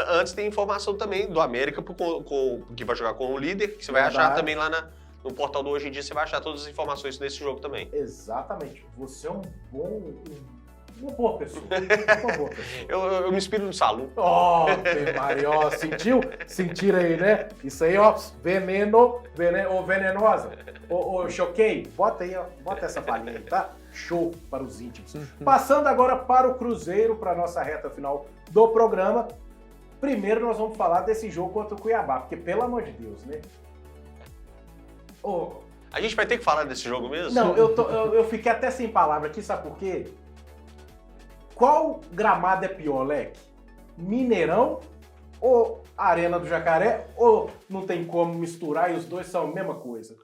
antes tem informação também do América, que vai jogar com o líder, que você vai achar também lá no portal do Hoje em Dia, você vai achar todas as informações desse jogo também. Exatamente. Você é uma boa pessoa. Uma boa pessoa. Eu me inspiro no Salum. Ó, Maria, ó, sentiu? Sentiram aí, né? Isso aí, ó, venenosa. Choquei. Bota aí, ó, bota essa palhinha aí, tá? Show para os íntimos. Passando agora para o Cruzeiro, para a nossa reta final do programa. Primeiro nós vamos falar desse jogo contra o Cuiabá, porque pelo amor de Deus, né? A gente vai ter que falar desse jogo mesmo? Não, eu fiquei até sem palavra aqui, sabe por quê? Qual gramado é pior, Leque? Mineirão ou Arena do Jacaré? Ou não tem como misturar e os dois são a mesma coisa?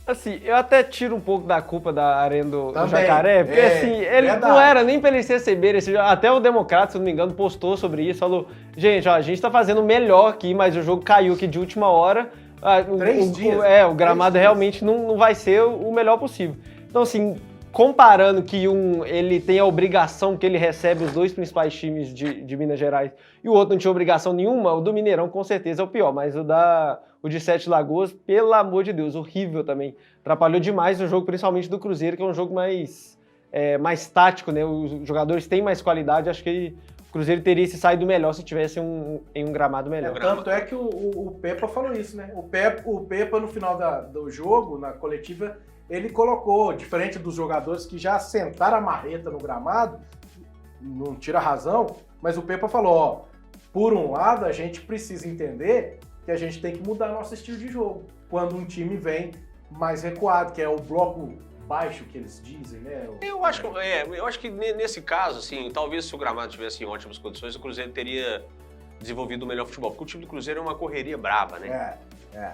Assim, eu até tiro um pouco da culpa da Arena do Jacaré, porque assim, ele não era nem pra eles receberem esse jogo. Até o Democrata, se não me engano, postou sobre isso, falou: gente, ó, a gente tá fazendo o melhor aqui, mas o jogo caiu aqui de última hora. 3 dias. O gramado realmente não vai ser o melhor possível. Então, assim, comparando que ele tem a obrigação, que ele recebe os 2 principais times de Minas Gerais, e o outro não tinha obrigação nenhuma, o do Mineirão com certeza é o pior, mas o de Sete Lagoas, pelo amor de Deus, horrível também. Atrapalhou demais o jogo, principalmente do Cruzeiro, que é um jogo mais tático, né? Os jogadores têm mais qualidade, acho que o Cruzeiro teria se saído melhor se tivesse em um gramado melhor. Tanto é que o Pepa falou isso, né? O Pepa, no final do jogo, na coletiva, ele colocou, diferente dos jogadores que já sentaram a marreta no gramado, não tira razão, mas o Pepa falou, ó, por um lado, a gente precisa entender que a gente tem que mudar nosso estilo de jogo. Quando um time vem mais recuado, que é o bloco baixo que eles dizem, né? Eu acho que nesse caso, assim, talvez se o gramado tivesse em ótimas condições, o Cruzeiro teria desenvolvido o melhor futebol. Porque o time do Cruzeiro é uma correria brava, né?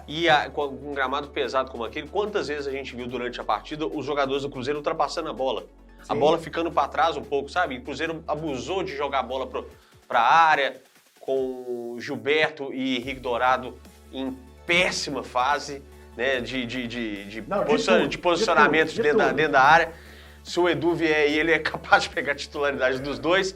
E com um gramado pesado como aquele, quantas vezes a gente viu durante a partida os jogadores do Cruzeiro ultrapassando a bola? Sim. A bola ficando para trás um pouco, sabe? O Cruzeiro abusou de jogar a bola para a área, com Gilberto e Henrique Dourado em péssima fase, né, de posicionamento dentro da área. se o Edu vier aí, ele é capaz de pegar a titularidade dos dois.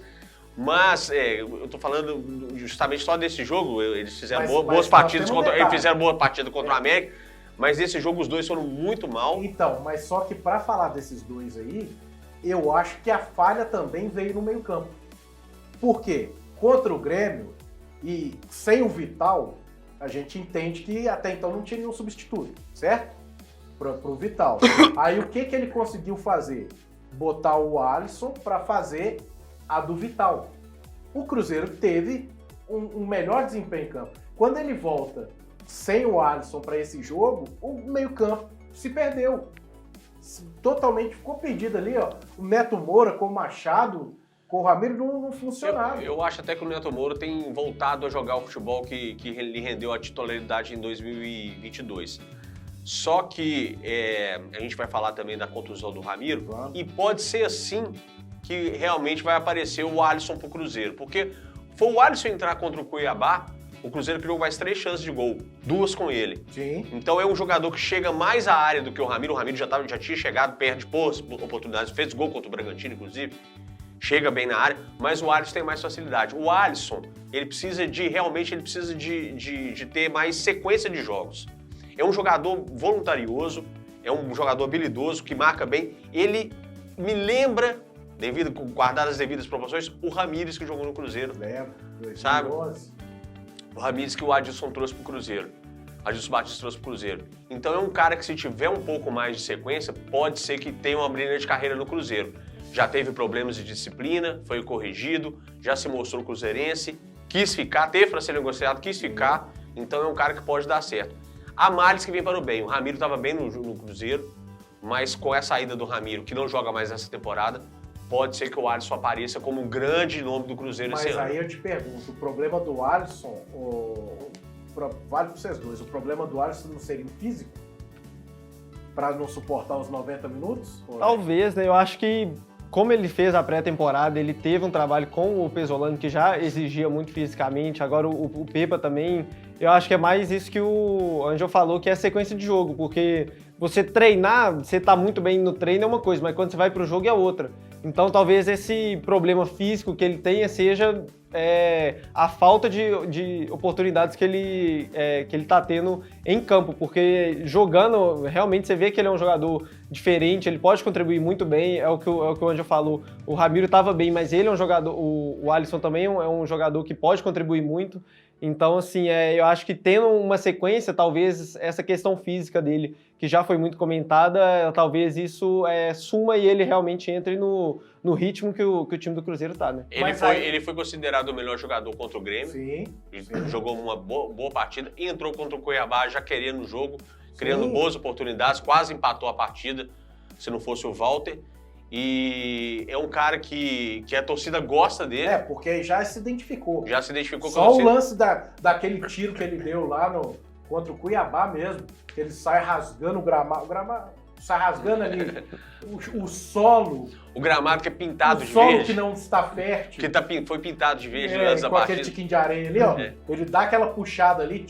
Mas eu tô falando justamente só desse jogo, eles fizeram boas partidas contra o América, mas nesse jogo os dois foram muito mal. Então, mas só que para falar desses dois aí, eu acho que a falha também veio no meio-campo. Por quê? Contra o Grêmio e sem o Vital, a gente entende que até então não tinha nenhum substituto, certo? Pro Vital. Aí o que ele conseguiu fazer? Botar o Alisson para fazer a do Vital. O Cruzeiro teve um melhor desempenho em campo. Quando ele volta sem o Alisson para esse jogo, o meio-campo se perdeu. Totalmente ficou perdido ali, ó. O Neto Moura com o Machado, com o Ramiro não funcionaram. Eu acho até que o Neto Moura tem voltado a jogar o futebol que lhe rendeu a titularidade em 2022. Só que a gente vai falar também da contusão do Ramiro, e pode ser assim que realmente vai aparecer o Alisson pro Cruzeiro. Porque foi o Alisson entrar contra o Cuiabá, o Cruzeiro criou mais 3 chances de gol, 2 com ele. Sim. Então é um jogador que chega mais à área do que o Ramiro. O Ramiro já tinha chegado perto de oportunidades, fez gol contra o Bragantino, inclusive. Chega bem na área, mas o Alisson tem mais facilidade. O Alisson, ele precisa de ter mais sequência de jogos. É um jogador voluntarioso, é um jogador habilidoso, que marca bem. Ele me lembra, guardadas as devidas proporções, o Ramires que jogou no Cruzeiro. Lembra, 2011. Sabe? O Ramires que o Adilson trouxe pro Cruzeiro. Adilson Batista trouxe pro Cruzeiro. Então é um cara que, se tiver um pouco mais de sequência, pode ser que tenha uma brilhante de carreira no Cruzeiro. Já teve problemas de disciplina, foi corrigido, já se mostrou cruzeirense, quis ficar, teve para ser negociado, quis ficar. Então é um cara que pode dar certo. A males que vem para o bem. O Ramiro estava bem no Cruzeiro, mas com a saída do Ramiro, que não joga mais essa temporada, pode ser que o Alisson apareça como um grande nome do Cruzeiro esse ano. Mas aí eu te pergunto, o problema do Alisson, vale para vocês dois, o problema do Alisson não seria físico? Para não suportar os 90 minutos? Talvez, né? Eu acho que, como ele fez a pré-temporada, ele teve um trabalho com o Pesolano que já exigia muito fisicamente, agora o Pepa também, eu acho que é mais isso que o Angel falou, que é a sequência de jogo, porque você treinar, você tá muito bem no treino é uma coisa, mas quando você vai pro jogo é outra. Então talvez esse problema físico que ele tenha seja a falta de oportunidades que ele tá tendo em campo, porque jogando, realmente você vê que ele é um jogador diferente, ele pode contribuir muito bem, é o que o Angel falou, o Ramiro estava bem, mas ele é um jogador, o Alisson também é um jogador que pode contribuir muito, então assim, eu acho que tendo uma sequência, talvez essa questão física dele, que já foi muito comentada, talvez isso suma e ele realmente entre no ritmo que o time do Cruzeiro tá, né? Ele foi considerado o melhor jogador contra o Grêmio. Sim. Jogou uma boa partida, entrou contra o Cuiabá já querendo o jogo, criando boas oportunidades, quase empatou a partida, se não fosse o Walter. E é um cara que a torcida gosta dele. Porque já se identificou. Já se identificou com Só o lance daquele tiro que ele deu lá contra o Cuiabá mesmo, que ele sai rasgando o gramado sai rasgando ali o solo. O gramado que é pintado de verde. O solo que não está fértil. Que foi pintado de verde antes da com partida. aquele tiquinho de areia ali, ó. Ele dá aquela puxada ali,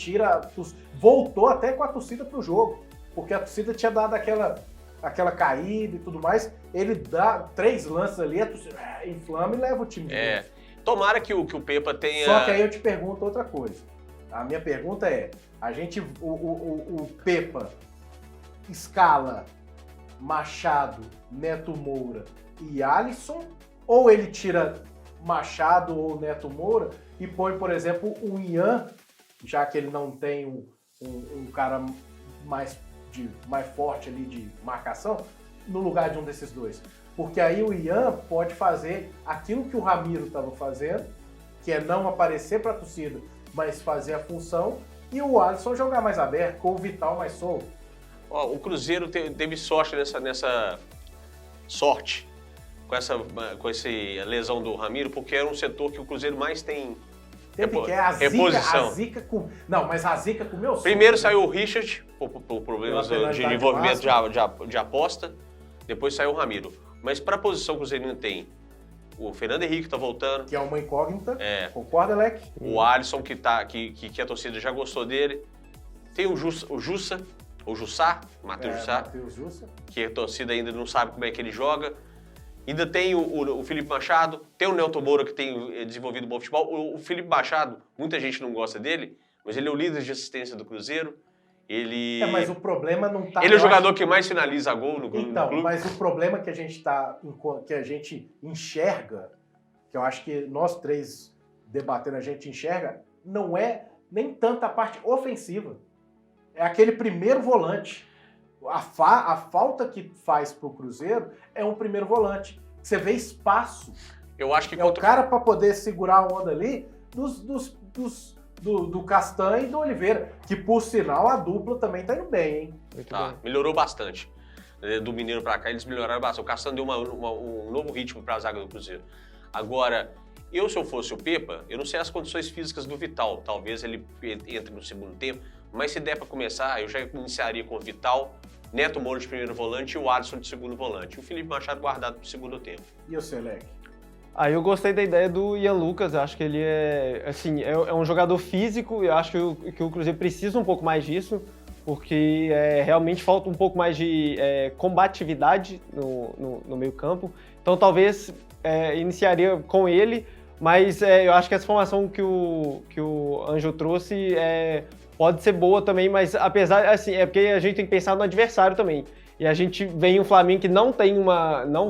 voltou até com a torcida pro jogo. Porque a torcida tinha dado aquela caída e tudo mais. Ele dá 3 lances ali, a torcida inflama e leva o time de novo. Tomara que o Pepa tenha... Só que aí eu te pergunto outra coisa. A minha pergunta é, o Pepa escala Machado, Neto Moura e Alisson, ou ele tira Machado ou Neto Moura e põe, por exemplo, o Ian, já que ele não tem um cara mais forte ali de marcação, no lugar de um desses dois. Porque aí o Ian pode fazer aquilo que o Ramiro estava fazendo, que é não aparecer para a torcida, mas fazer a função, e o Alisson jogar mais aberto, com o Vital mais solto. O Cruzeiro teve sorte nessa sorte com essa lesão do Ramiro, porque era um setor que o Cruzeiro mais tem reposição. Mas a zica comeu solto. Primeiro saiu o Richard, por problemas de envolvimento de aposta, depois saiu o Ramiro. Mas para a posição que o Cruzeiro tem, o Fernando Henrique tá voltando. Que é uma incógnita. Concorda, Leque? O Alisson, que a torcida já gostou dele. Tem o Jussa, Matheus Jussá, Jussa, que a torcida ainda não sabe como é que ele joga. Ainda tem o Felipe Machado, tem o Nelton Moura, que tem desenvolvido bom futebol. O Felipe Machado, muita gente não gosta dele, mas ele é o líder de assistência do Cruzeiro. Mas o problema não tá... Ele é o jogador que mais finaliza gol no clube. Então, mas o problema que a gente enxerga, que eu acho que nós três debatendo a gente enxerga, não é nem tanto a parte ofensiva. É aquele primeiro volante. A falta que faz pro Cruzeiro é um primeiro volante. Você vê espaço. Eu acho que o cara para poder segurar a onda ali do Castanho e do Oliveira, que por sinal a dupla também tá indo bem, hein? Tá, melhorou bastante. Do Mineiro pra cá, eles melhoraram bastante. O Castanho deu um novo ritmo pra zaga do Cruzeiro. Agora, se eu fosse o Pepa, eu não sei as condições físicas do Vital. Talvez ele entre no segundo tempo, mas se der pra começar, eu já iniciaria com o Vital, Neto Moura de primeiro volante e o Alisson de segundo volante. E o Felipe Machado guardado pro segundo tempo. E o Selec? Eu gostei da ideia do Ian Lucas, eu acho que ele é um jogador físico, eu acho que o Cruzeiro precisa um pouco mais disso, porque realmente falta um pouco mais de combatividade no meio campo, então talvez iniciaria com ele, mas eu acho que essa formação que o Ângelo trouxe pode ser boa também, mas apesar, assim, é porque a gente tem que pensar no adversário também. E a gente vem um Flamengo que não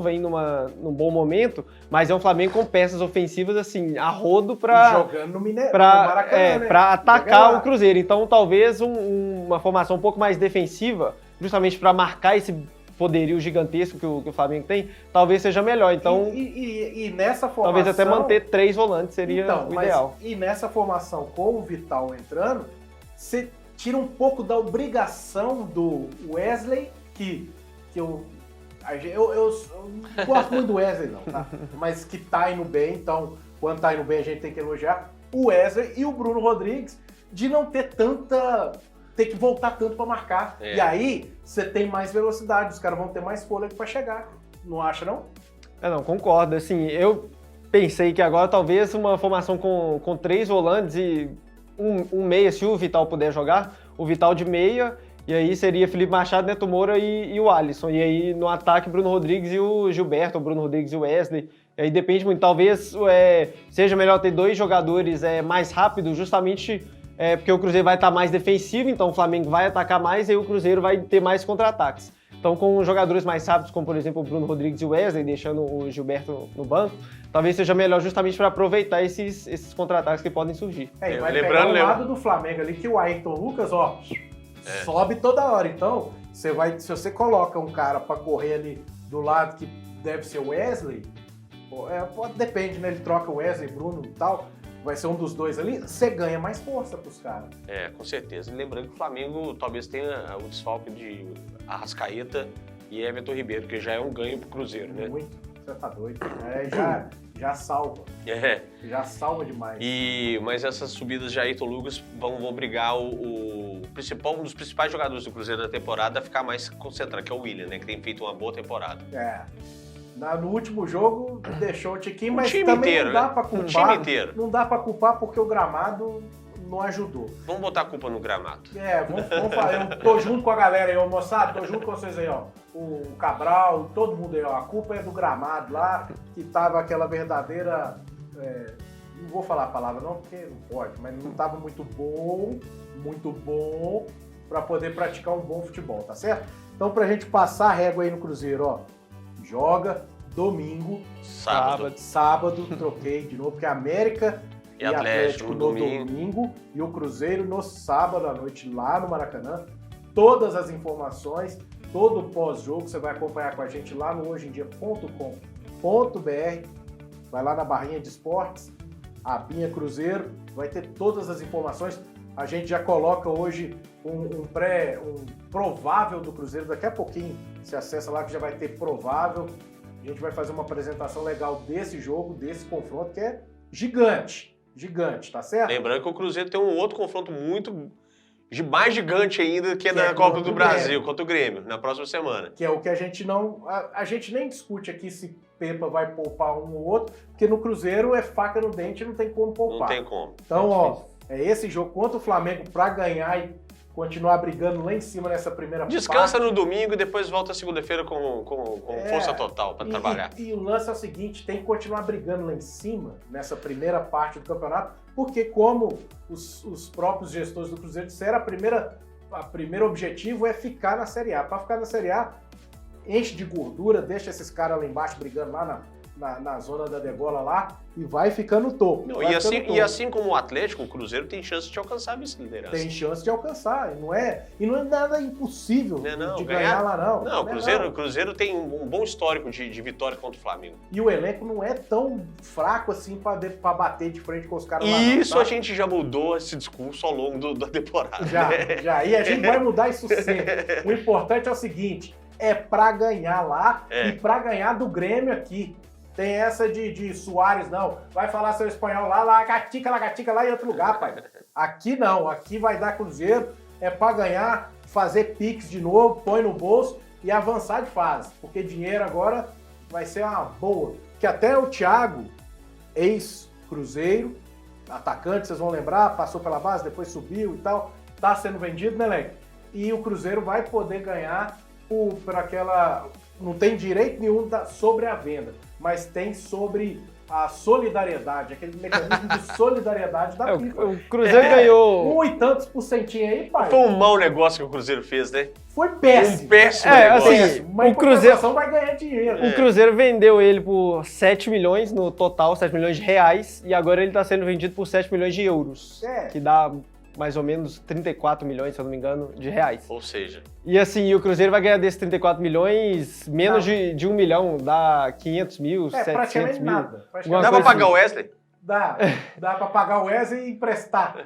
vem num bom momento, mas é um Flamengo com peças ofensivas assim, a rodo jogando no Maracanã, né? Para atacar o Cruzeiro. Então talvez uma formação um pouco mais defensiva, justamente para marcar esse poderio gigantesco que o Flamengo tem, talvez seja melhor. Então, e nessa formação... Talvez até manter 3 volantes seria o ideal. E nessa formação com o Vital entrando, você tira um pouco da obrigação do Wesley, que eu não gosto muito do Wesley não, tá? Mas que tá indo bem, então quando tá indo bem a gente tem que elogiar o Wesley e o Bruno Rodrigues de não ter ter que voltar tanto para marcar. E aí você tem mais velocidade, os caras vão ter mais fôlego para chegar. Não acha não? Não, concordo. Assim, eu pensei que agora talvez uma formação com 3 volantes e um meia, se o Vital puder jogar, o Vital de meia. E aí seria Felipe Machado, Neto Moura e o Alisson. E aí no ataque, Bruno Rodrigues e o Gilberto, ou Bruno Rodrigues e o Wesley. E aí depende muito. Talvez seja melhor ter 2 jogadores mais rápidos, justamente porque o Cruzeiro vai estar mais defensivo, então o Flamengo vai atacar mais e aí o Cruzeiro vai ter mais contra-ataques. Então com jogadores mais rápidos, como por exemplo o Bruno Rodrigues e o Wesley, deixando o Gilberto no banco, talvez seja melhor justamente para aproveitar esses contra-ataques que podem surgir. E vai pegar o lado do Flamengo ali, que o Ayrton Lucas, sobe toda hora. Então, se você coloca um cara para correr ali do lado que deve ser o Wesley, depende, né? Ele troca o Wesley, Bruno e tal, vai ser um dos dois ali, você ganha mais força pros caras. Com certeza. E lembrando que o Flamengo talvez tenha o desfalque de Arrascaeta e Everton Ribeiro, que já é um ganho pro Cruzeiro, né? Muito. Você tá doido. Já salva. Já salva demais. Mas essas subidas de Ayrton Lucas vão obrigar um dos principais jogadores do Cruzeiro na temporada a ficar mais concentrado, que é o William, né? Que tem feito uma boa temporada. No último jogo deixou o tiquinho, mas time também inteiro, não dá né? pra culpar. O time inteiro. Não dá pra culpar porque o gramado não ajudou. Vamos botar a culpa no gramado. Vamos falar. Eu tô junto com a galera aí, moçada, tô junto com vocês aí, ó. O Cabral, todo mundo aí, ó. A culpa é do gramado lá, que tava aquela verdadeira... não vou falar a palavra não, porque não pode, mas não tava muito bom pra poder praticar um bom futebol, tá certo? Então, pra gente passar a régua aí no Cruzeiro, ó. Joga domingo, sábado, troquei de novo, porque América e Atlético no domingo e o Cruzeiro no sábado à noite lá no Maracanã. Todas as informações, todo o pós-jogo, você vai acompanhar com a gente lá no hojeemdia.com.br. Vai lá na barrinha de esportes, abinha Cruzeiro, vai ter todas as informações. A gente já coloca hoje um provável do Cruzeiro, daqui a pouquinho você acessa lá que já vai ter provável. A gente vai fazer uma apresentação legal desse jogo, desse confronto, que é gigante, tá certo? Lembrando que o Cruzeiro tem um outro confronto mais gigante ainda, que é na Copa do Brasil, contra o Grêmio, na próxima semana. Que é o que a gente não... A gente nem discute aqui se Pepa vai poupar um ou outro, porque no Cruzeiro é faca no dente, não tem como poupar. Não tem como. Então, é esse jogo contra o Flamengo para ganhar continuar brigando lá em cima nessa primeira Descansa parte. no domingo e depois volta segunda-feira com força total para trabalhar. E o lance é o seguinte, tem que continuar brigando lá em cima, nessa primeira parte do campeonato, porque como os próprios gestores do Cruzeiro disseram, a primeiro objetivo é ficar na Série A. Para ficar na Série A, enche de gordura, deixa esses caras lá embaixo brigando lá na zona da degola lá e vai ficando no topo. Não, e assim como o Atlético, o Cruzeiro tem chance de alcançar a vice-liderança. Tem chance de alcançar, e não é nada impossível de ganhar lá não. Não, o Cruzeiro tem um bom histórico de vitória contra o Flamengo. E o elenco não é tão fraco assim para bater de frente com os caras lá. E isso a gente já mudou esse discurso ao longo da temporada. Já. E a gente vai mudar isso sempre. O importante é o seguinte, é para ganhar lá e para ganhar do Grêmio aqui. Tem essa de Soares, não. Vai falar seu espanhol lá, lagatica lá em outro lugar, pai. Aqui não, aqui vai dar Cruzeiro, é para ganhar, fazer pix de novo, põe no bolso e avançar de fase. Porque dinheiro agora vai ser uma boa. Que até o Thiago, ex-Cruzeiro, atacante, vocês vão lembrar, passou pela base, depois subiu e tal, tá sendo vendido, né, Leque? E o Cruzeiro vai poder ganhar por aquela... Não tem direito nenhum sobre a venda, mas tem sobre a solidariedade, aquele mecanismo de solidariedade da FIFA. O Cruzeiro ganhou... 1 e tantos % aí, pai. Foi um mau negócio que o Cruzeiro fez, né? Foi péssimo. Um péssimo negócio. Assim, Mas o Cruzeiro vai ganhar dinheiro. O Cruzeiro vendeu ele por 7 milhões no total, 7 milhões de reais, e agora ele está sendo vendido por 7 milhões de euros, que dá mais ou menos 34 milhões, se eu não me engano, de reais. Ou seja... E assim, o Cruzeiro vai ganhar desses 34 milhões, menos de 1 milhão, dá 500 mil, 700 mil. Nada. Dá pra pagar o Wesley? Dá pra pagar o Wesley e emprestar.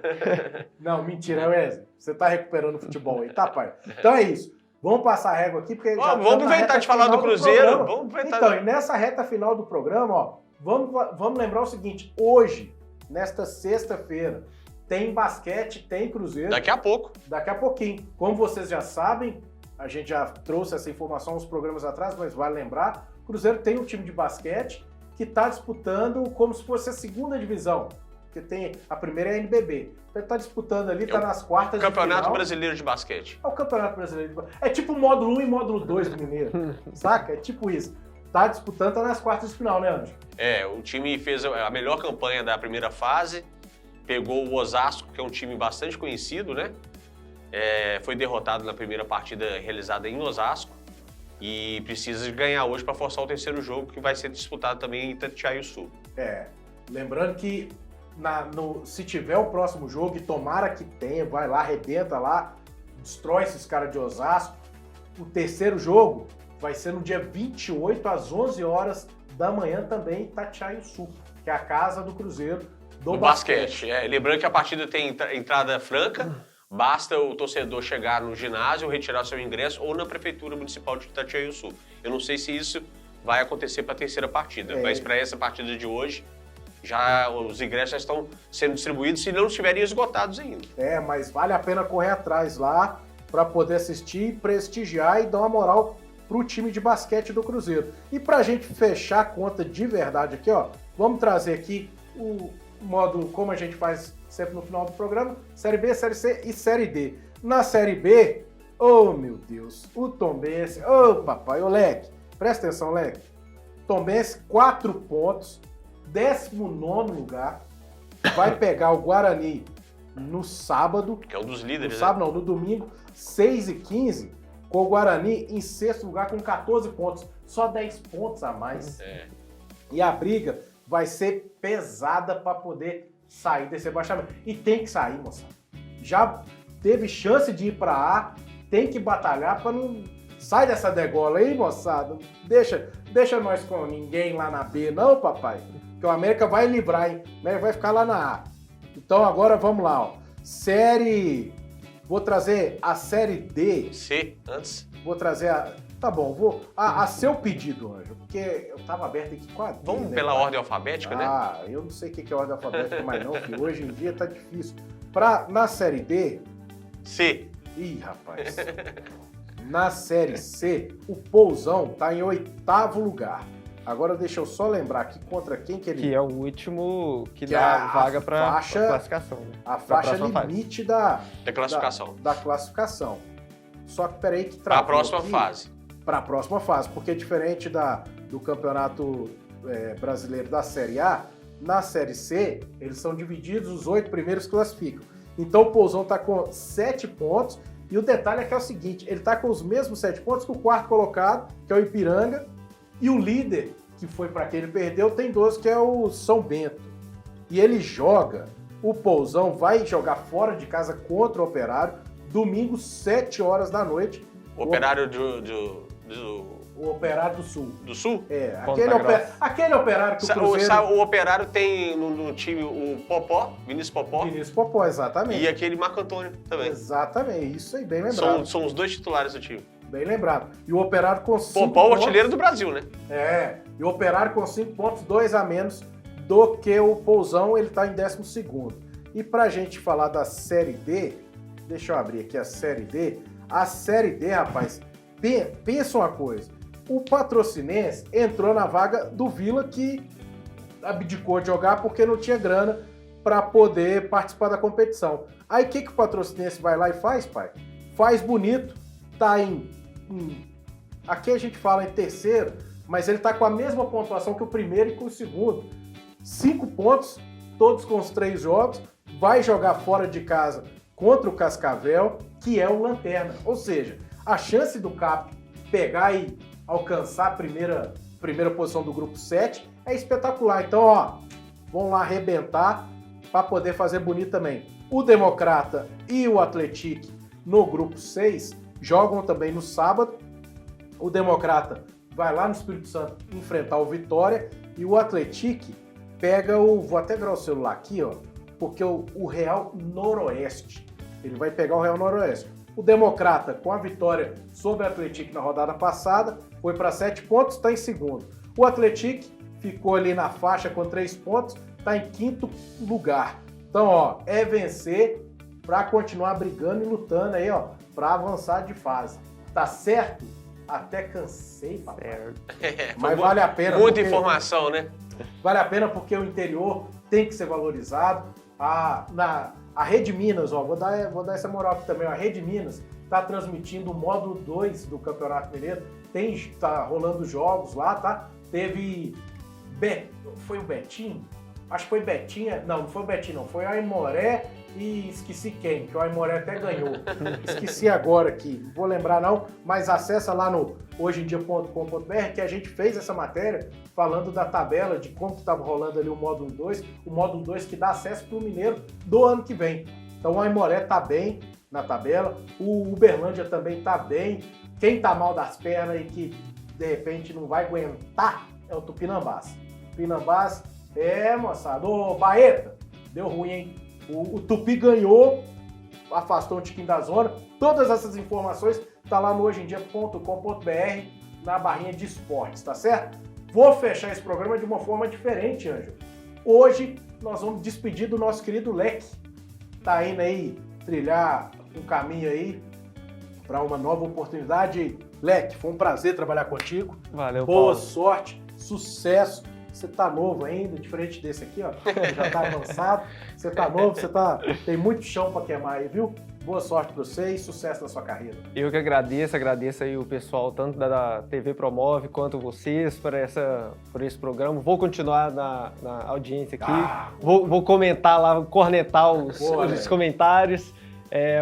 Não, mentira, Wesley. Você tá recuperando o futebol aí, tá, pai? Então é isso. Vamos passar a régua aqui, porque vamos aproveitar de falar do Cruzeiro. Então, e nessa reta final do programa, ó, vamos lembrar o seguinte, hoje, nesta sexta-feira, tem basquete, tem Cruzeiro. Daqui a pouco. Daqui a pouquinho. Como vocês já sabem, a gente já trouxe essa informação uns programas atrás, mas vale lembrar, o Cruzeiro tem um time de basquete que está disputando como se fosse a segunda divisão, porque tem a primeira é a NBB. Então ele está disputando ali, está nas quartas de final. Campeonato Brasileiro de Basquete. É o Campeonato Brasileiro de Basquete. É tipo módulo 1 e módulo 2 do Mineiro, saca? É tipo isso. Tá disputando, tá nas quartas de final, né, Anjo? O time fez a melhor campanha da primeira fase, pegou o Osasco, que é um time bastante conhecido, né? Foi derrotado na primeira partida realizada em Osasco e precisa ganhar hoje para forçar o terceiro jogo, que vai ser disputado também em Itatiaia-Sul. Lembrando que se tiver o próximo jogo, e tomara que tenha, vai lá, arrebenta lá, destrói esses caras de Osasco, o terceiro jogo vai ser no dia 28 às 11 horas da manhã também em Itatiaia-Sul, que é a casa do Cruzeiro do basquete. Lembrando que a partida tem entrada franca, basta o torcedor chegar no ginásio, retirar seu ingresso ou na Prefeitura Municipal de Itatiaia-Sul. Eu não sei se isso vai acontecer para a terceira partida, mas para essa partida de hoje, os ingressos já estão sendo distribuídos, se não estiverem esgotados ainda. Mas vale a pena correr atrás lá para poder assistir, prestigiar e dar uma moral pro time de basquete do Cruzeiro. E pra gente fechar a conta de verdade aqui, ó, vamos trazer aqui o módulo como a gente faz sempre no final do programa, Série B, Série C e Série D. Na Série B, oh meu Deus, o Tombense, ô papai, ô Leque, presta atenção, Leque, Tombense 4 pontos, 19º lugar, vai pegar o Guarani no sábado. Que é um dos líderes, no sábado, não, no domingo, 6h15, com o Guarani em 6º lugar com 14 pontos, só 10 pontos a mais. E a briga vai ser pesada para poder sair desse rebaixamento. E tem que sair, moçada. Já teve chance de ir para A, tem que batalhar para não... Sai dessa degola aí, moçada. Deixa nós com ninguém lá na B, não, papai. Porque o América vai livrar, hein? O América vai ficar lá na A. Então agora vamos lá, ó. Vou trazer a Série D. C, antes. Vou trazer a... Tá bom, vou... A seu pedido, Anjo, porque eu tava aberto aqui com a D, Vamos pela ordem alfabética, né? Eu não sei o que é ordem alfabética mais não, que hoje em dia tá difícil. Na Série D... C. Ih, rapaz. Na Série C, o Pousão tá em 8º lugar. Agora deixa eu só lembrar aqui contra quem que ele... Que é o último que Que dá a vaga para faixa- classificação. Né? A Pra faixa próxima fase. limite Da classificação. da classificação. Só que peraí que Para a travou próxima aqui. fase. Para a próxima fase, porque diferente do campeonato brasileiro da Série A, na Série C, eles são divididos, os 8 primeiros classificam. Então o Pousão está com 7 pontos, e o detalhe é que é o seguinte, ele está com os mesmos 7 pontos que o quarto colocado, que é o Ipiranga, e o líder, que foi para quem ele perdeu, tem 12, que é o São Bento. E ele joga, o Pousão vai jogar fora de casa contra o Operário, domingo, 7 horas da noite. O Operário O Operário do Sul. do Sul? Ponta Aquele Operário que o Cruzeiro... O Operário tem no time o Popó, Vinícius Popó, Vinícius Popó, exatamente. e aquele Marco Antônio também. Exatamente, isso aí, bem lembrado. São os 2 titulares do time. Bem lembrado. E o Operário com 5 Popó, o pontos... artilheiro do Brasil, né? E o Operário com 5 pontos, 2 a menos do que o Pousão, ele está em 12º. E pra gente falar da Série D, deixa eu abrir aqui a Série D. A Série D, rapaz, pensa uma coisa. O Patrocinense entrou na vaga do Vila, que abdicou de jogar porque não tinha grana para poder participar da competição. Aí o que o Patrocinense vai lá e faz, pai? Faz bonito, tá aqui a gente fala em terceiro, mas ele tá com a mesma pontuação que o primeiro e com o segundo. 5 pontos, todos com os 3 jogos, vai jogar fora de casa contra o Cascavel, que é o lanterna. Ou seja, a chance do Cap pegar e alcançar a primeira posição do grupo 7 é espetacular. Então, ó, vão lá arrebentar para poder fazer bonito também. O Democrata e o Atlético no grupo 6 jogam também no sábado. O Democrata vai lá no Espírito Santo enfrentar o Vitória e o Atlético pega vou até virar o celular aqui, ó, porque o Real Noroeste. Ele vai pegar o Real Noroeste. O Democrata, com a vitória sobre o Atlético na rodada passada, foi para 7 pontos, está em segundo. O Atlético ficou ali na faixa com 3 pontos, está em 5º lugar. Então, ó, é vencer para continuar brigando e lutando aí, ó, para avançar de fase. Tá certo? Até cansei, papai. Mas vale a pena. Muita informação, né? Vale a pena porque o interior tem que ser valorizado. A Rede Minas, ó, vou dar essa moral aqui também, ó, a Rede Minas está transmitindo o módulo 2 do Campeonato Mineiro, tá rolando jogos lá, tá? Teve, foi o Betinho? Acho que foi Betinha, não foi o Betinho não, foi o Aimoré e esqueci quem, que o Aimoré até ganhou. Esqueci agora aqui, não vou lembrar não, mas acessa lá no hojeemdia.com.br que a gente fez essa matéria falando da tabela, de como que estava rolando ali o módulo 2 que dá acesso para o Mineiro do ano que vem. Então o Aimoré tá bem na tabela, o Uberlândia também tá bem, quem tá mal das pernas e que de repente não vai aguentar é o Tupinambás. Tupinambás, moçada, ô Baeta, deu ruim, hein? O Tupi ganhou, afastou um tiquinho da zona. Todas essas informações tá lá no hojeemdia.com.br na barrinha de esportes, tá certo? Vou fechar esse programa de uma forma diferente, Ângelo. Hoje nós vamos despedir do nosso querido Leque. Tá indo aí trilhar um caminho aí para uma nova oportunidade. Leque, foi um prazer trabalhar contigo. Valeu, Boa Paulo. sorte, sucesso. Você tá novo ainda, diferente desse aqui, ó. Você já tá avançado. Você tá novo, tem muito chão para queimar aí, viu? Boa sorte para você e sucesso na sua carreira. Eu que agradeço aí o pessoal, tanto da TV Promove quanto vocês, por esse programa. Vou continuar na audiência aqui. Vou comentar lá, cornetar os comentários.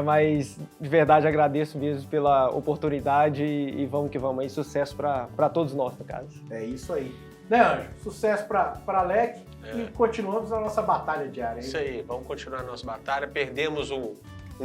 Mas de verdade agradeço mesmo pela oportunidade e vamos que vamos aí. Sucesso para todos nós, no caso. É isso aí. Né, Anjo? Sucesso para Leque e continuamos a nossa batalha diária. Isso aí, vamos continuar a nossa batalha. Perdemos um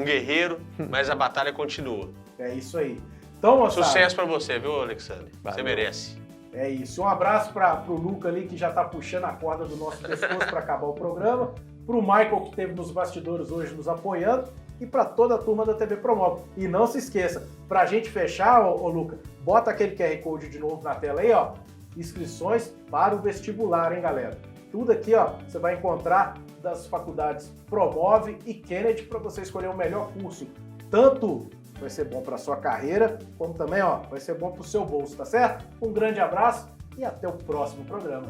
guerreiro, mas a batalha continua. É isso aí. Então, moçada, sucesso para você, viu, Alexandre? Valeu. Você merece. É isso. Um abraço pro Luca ali, que já tá puxando a corda do nosso pescoço para acabar o programa. Pro Michael, que esteve nos bastidores hoje nos apoiando. E para toda a turma da TV Promove. E não se esqueça, pra gente fechar, ô Luca, bota aquele QR Code de novo na tela aí, ó. Inscrições para o vestibular, hein, galera? Tudo aqui, ó, você vai encontrar das faculdades Promove e Kennedy para você escolher o melhor curso. Tanto vai ser bom para sua carreira, como também, ó, vai ser bom para o seu bolso, tá certo? Um grande abraço e até o próximo programa.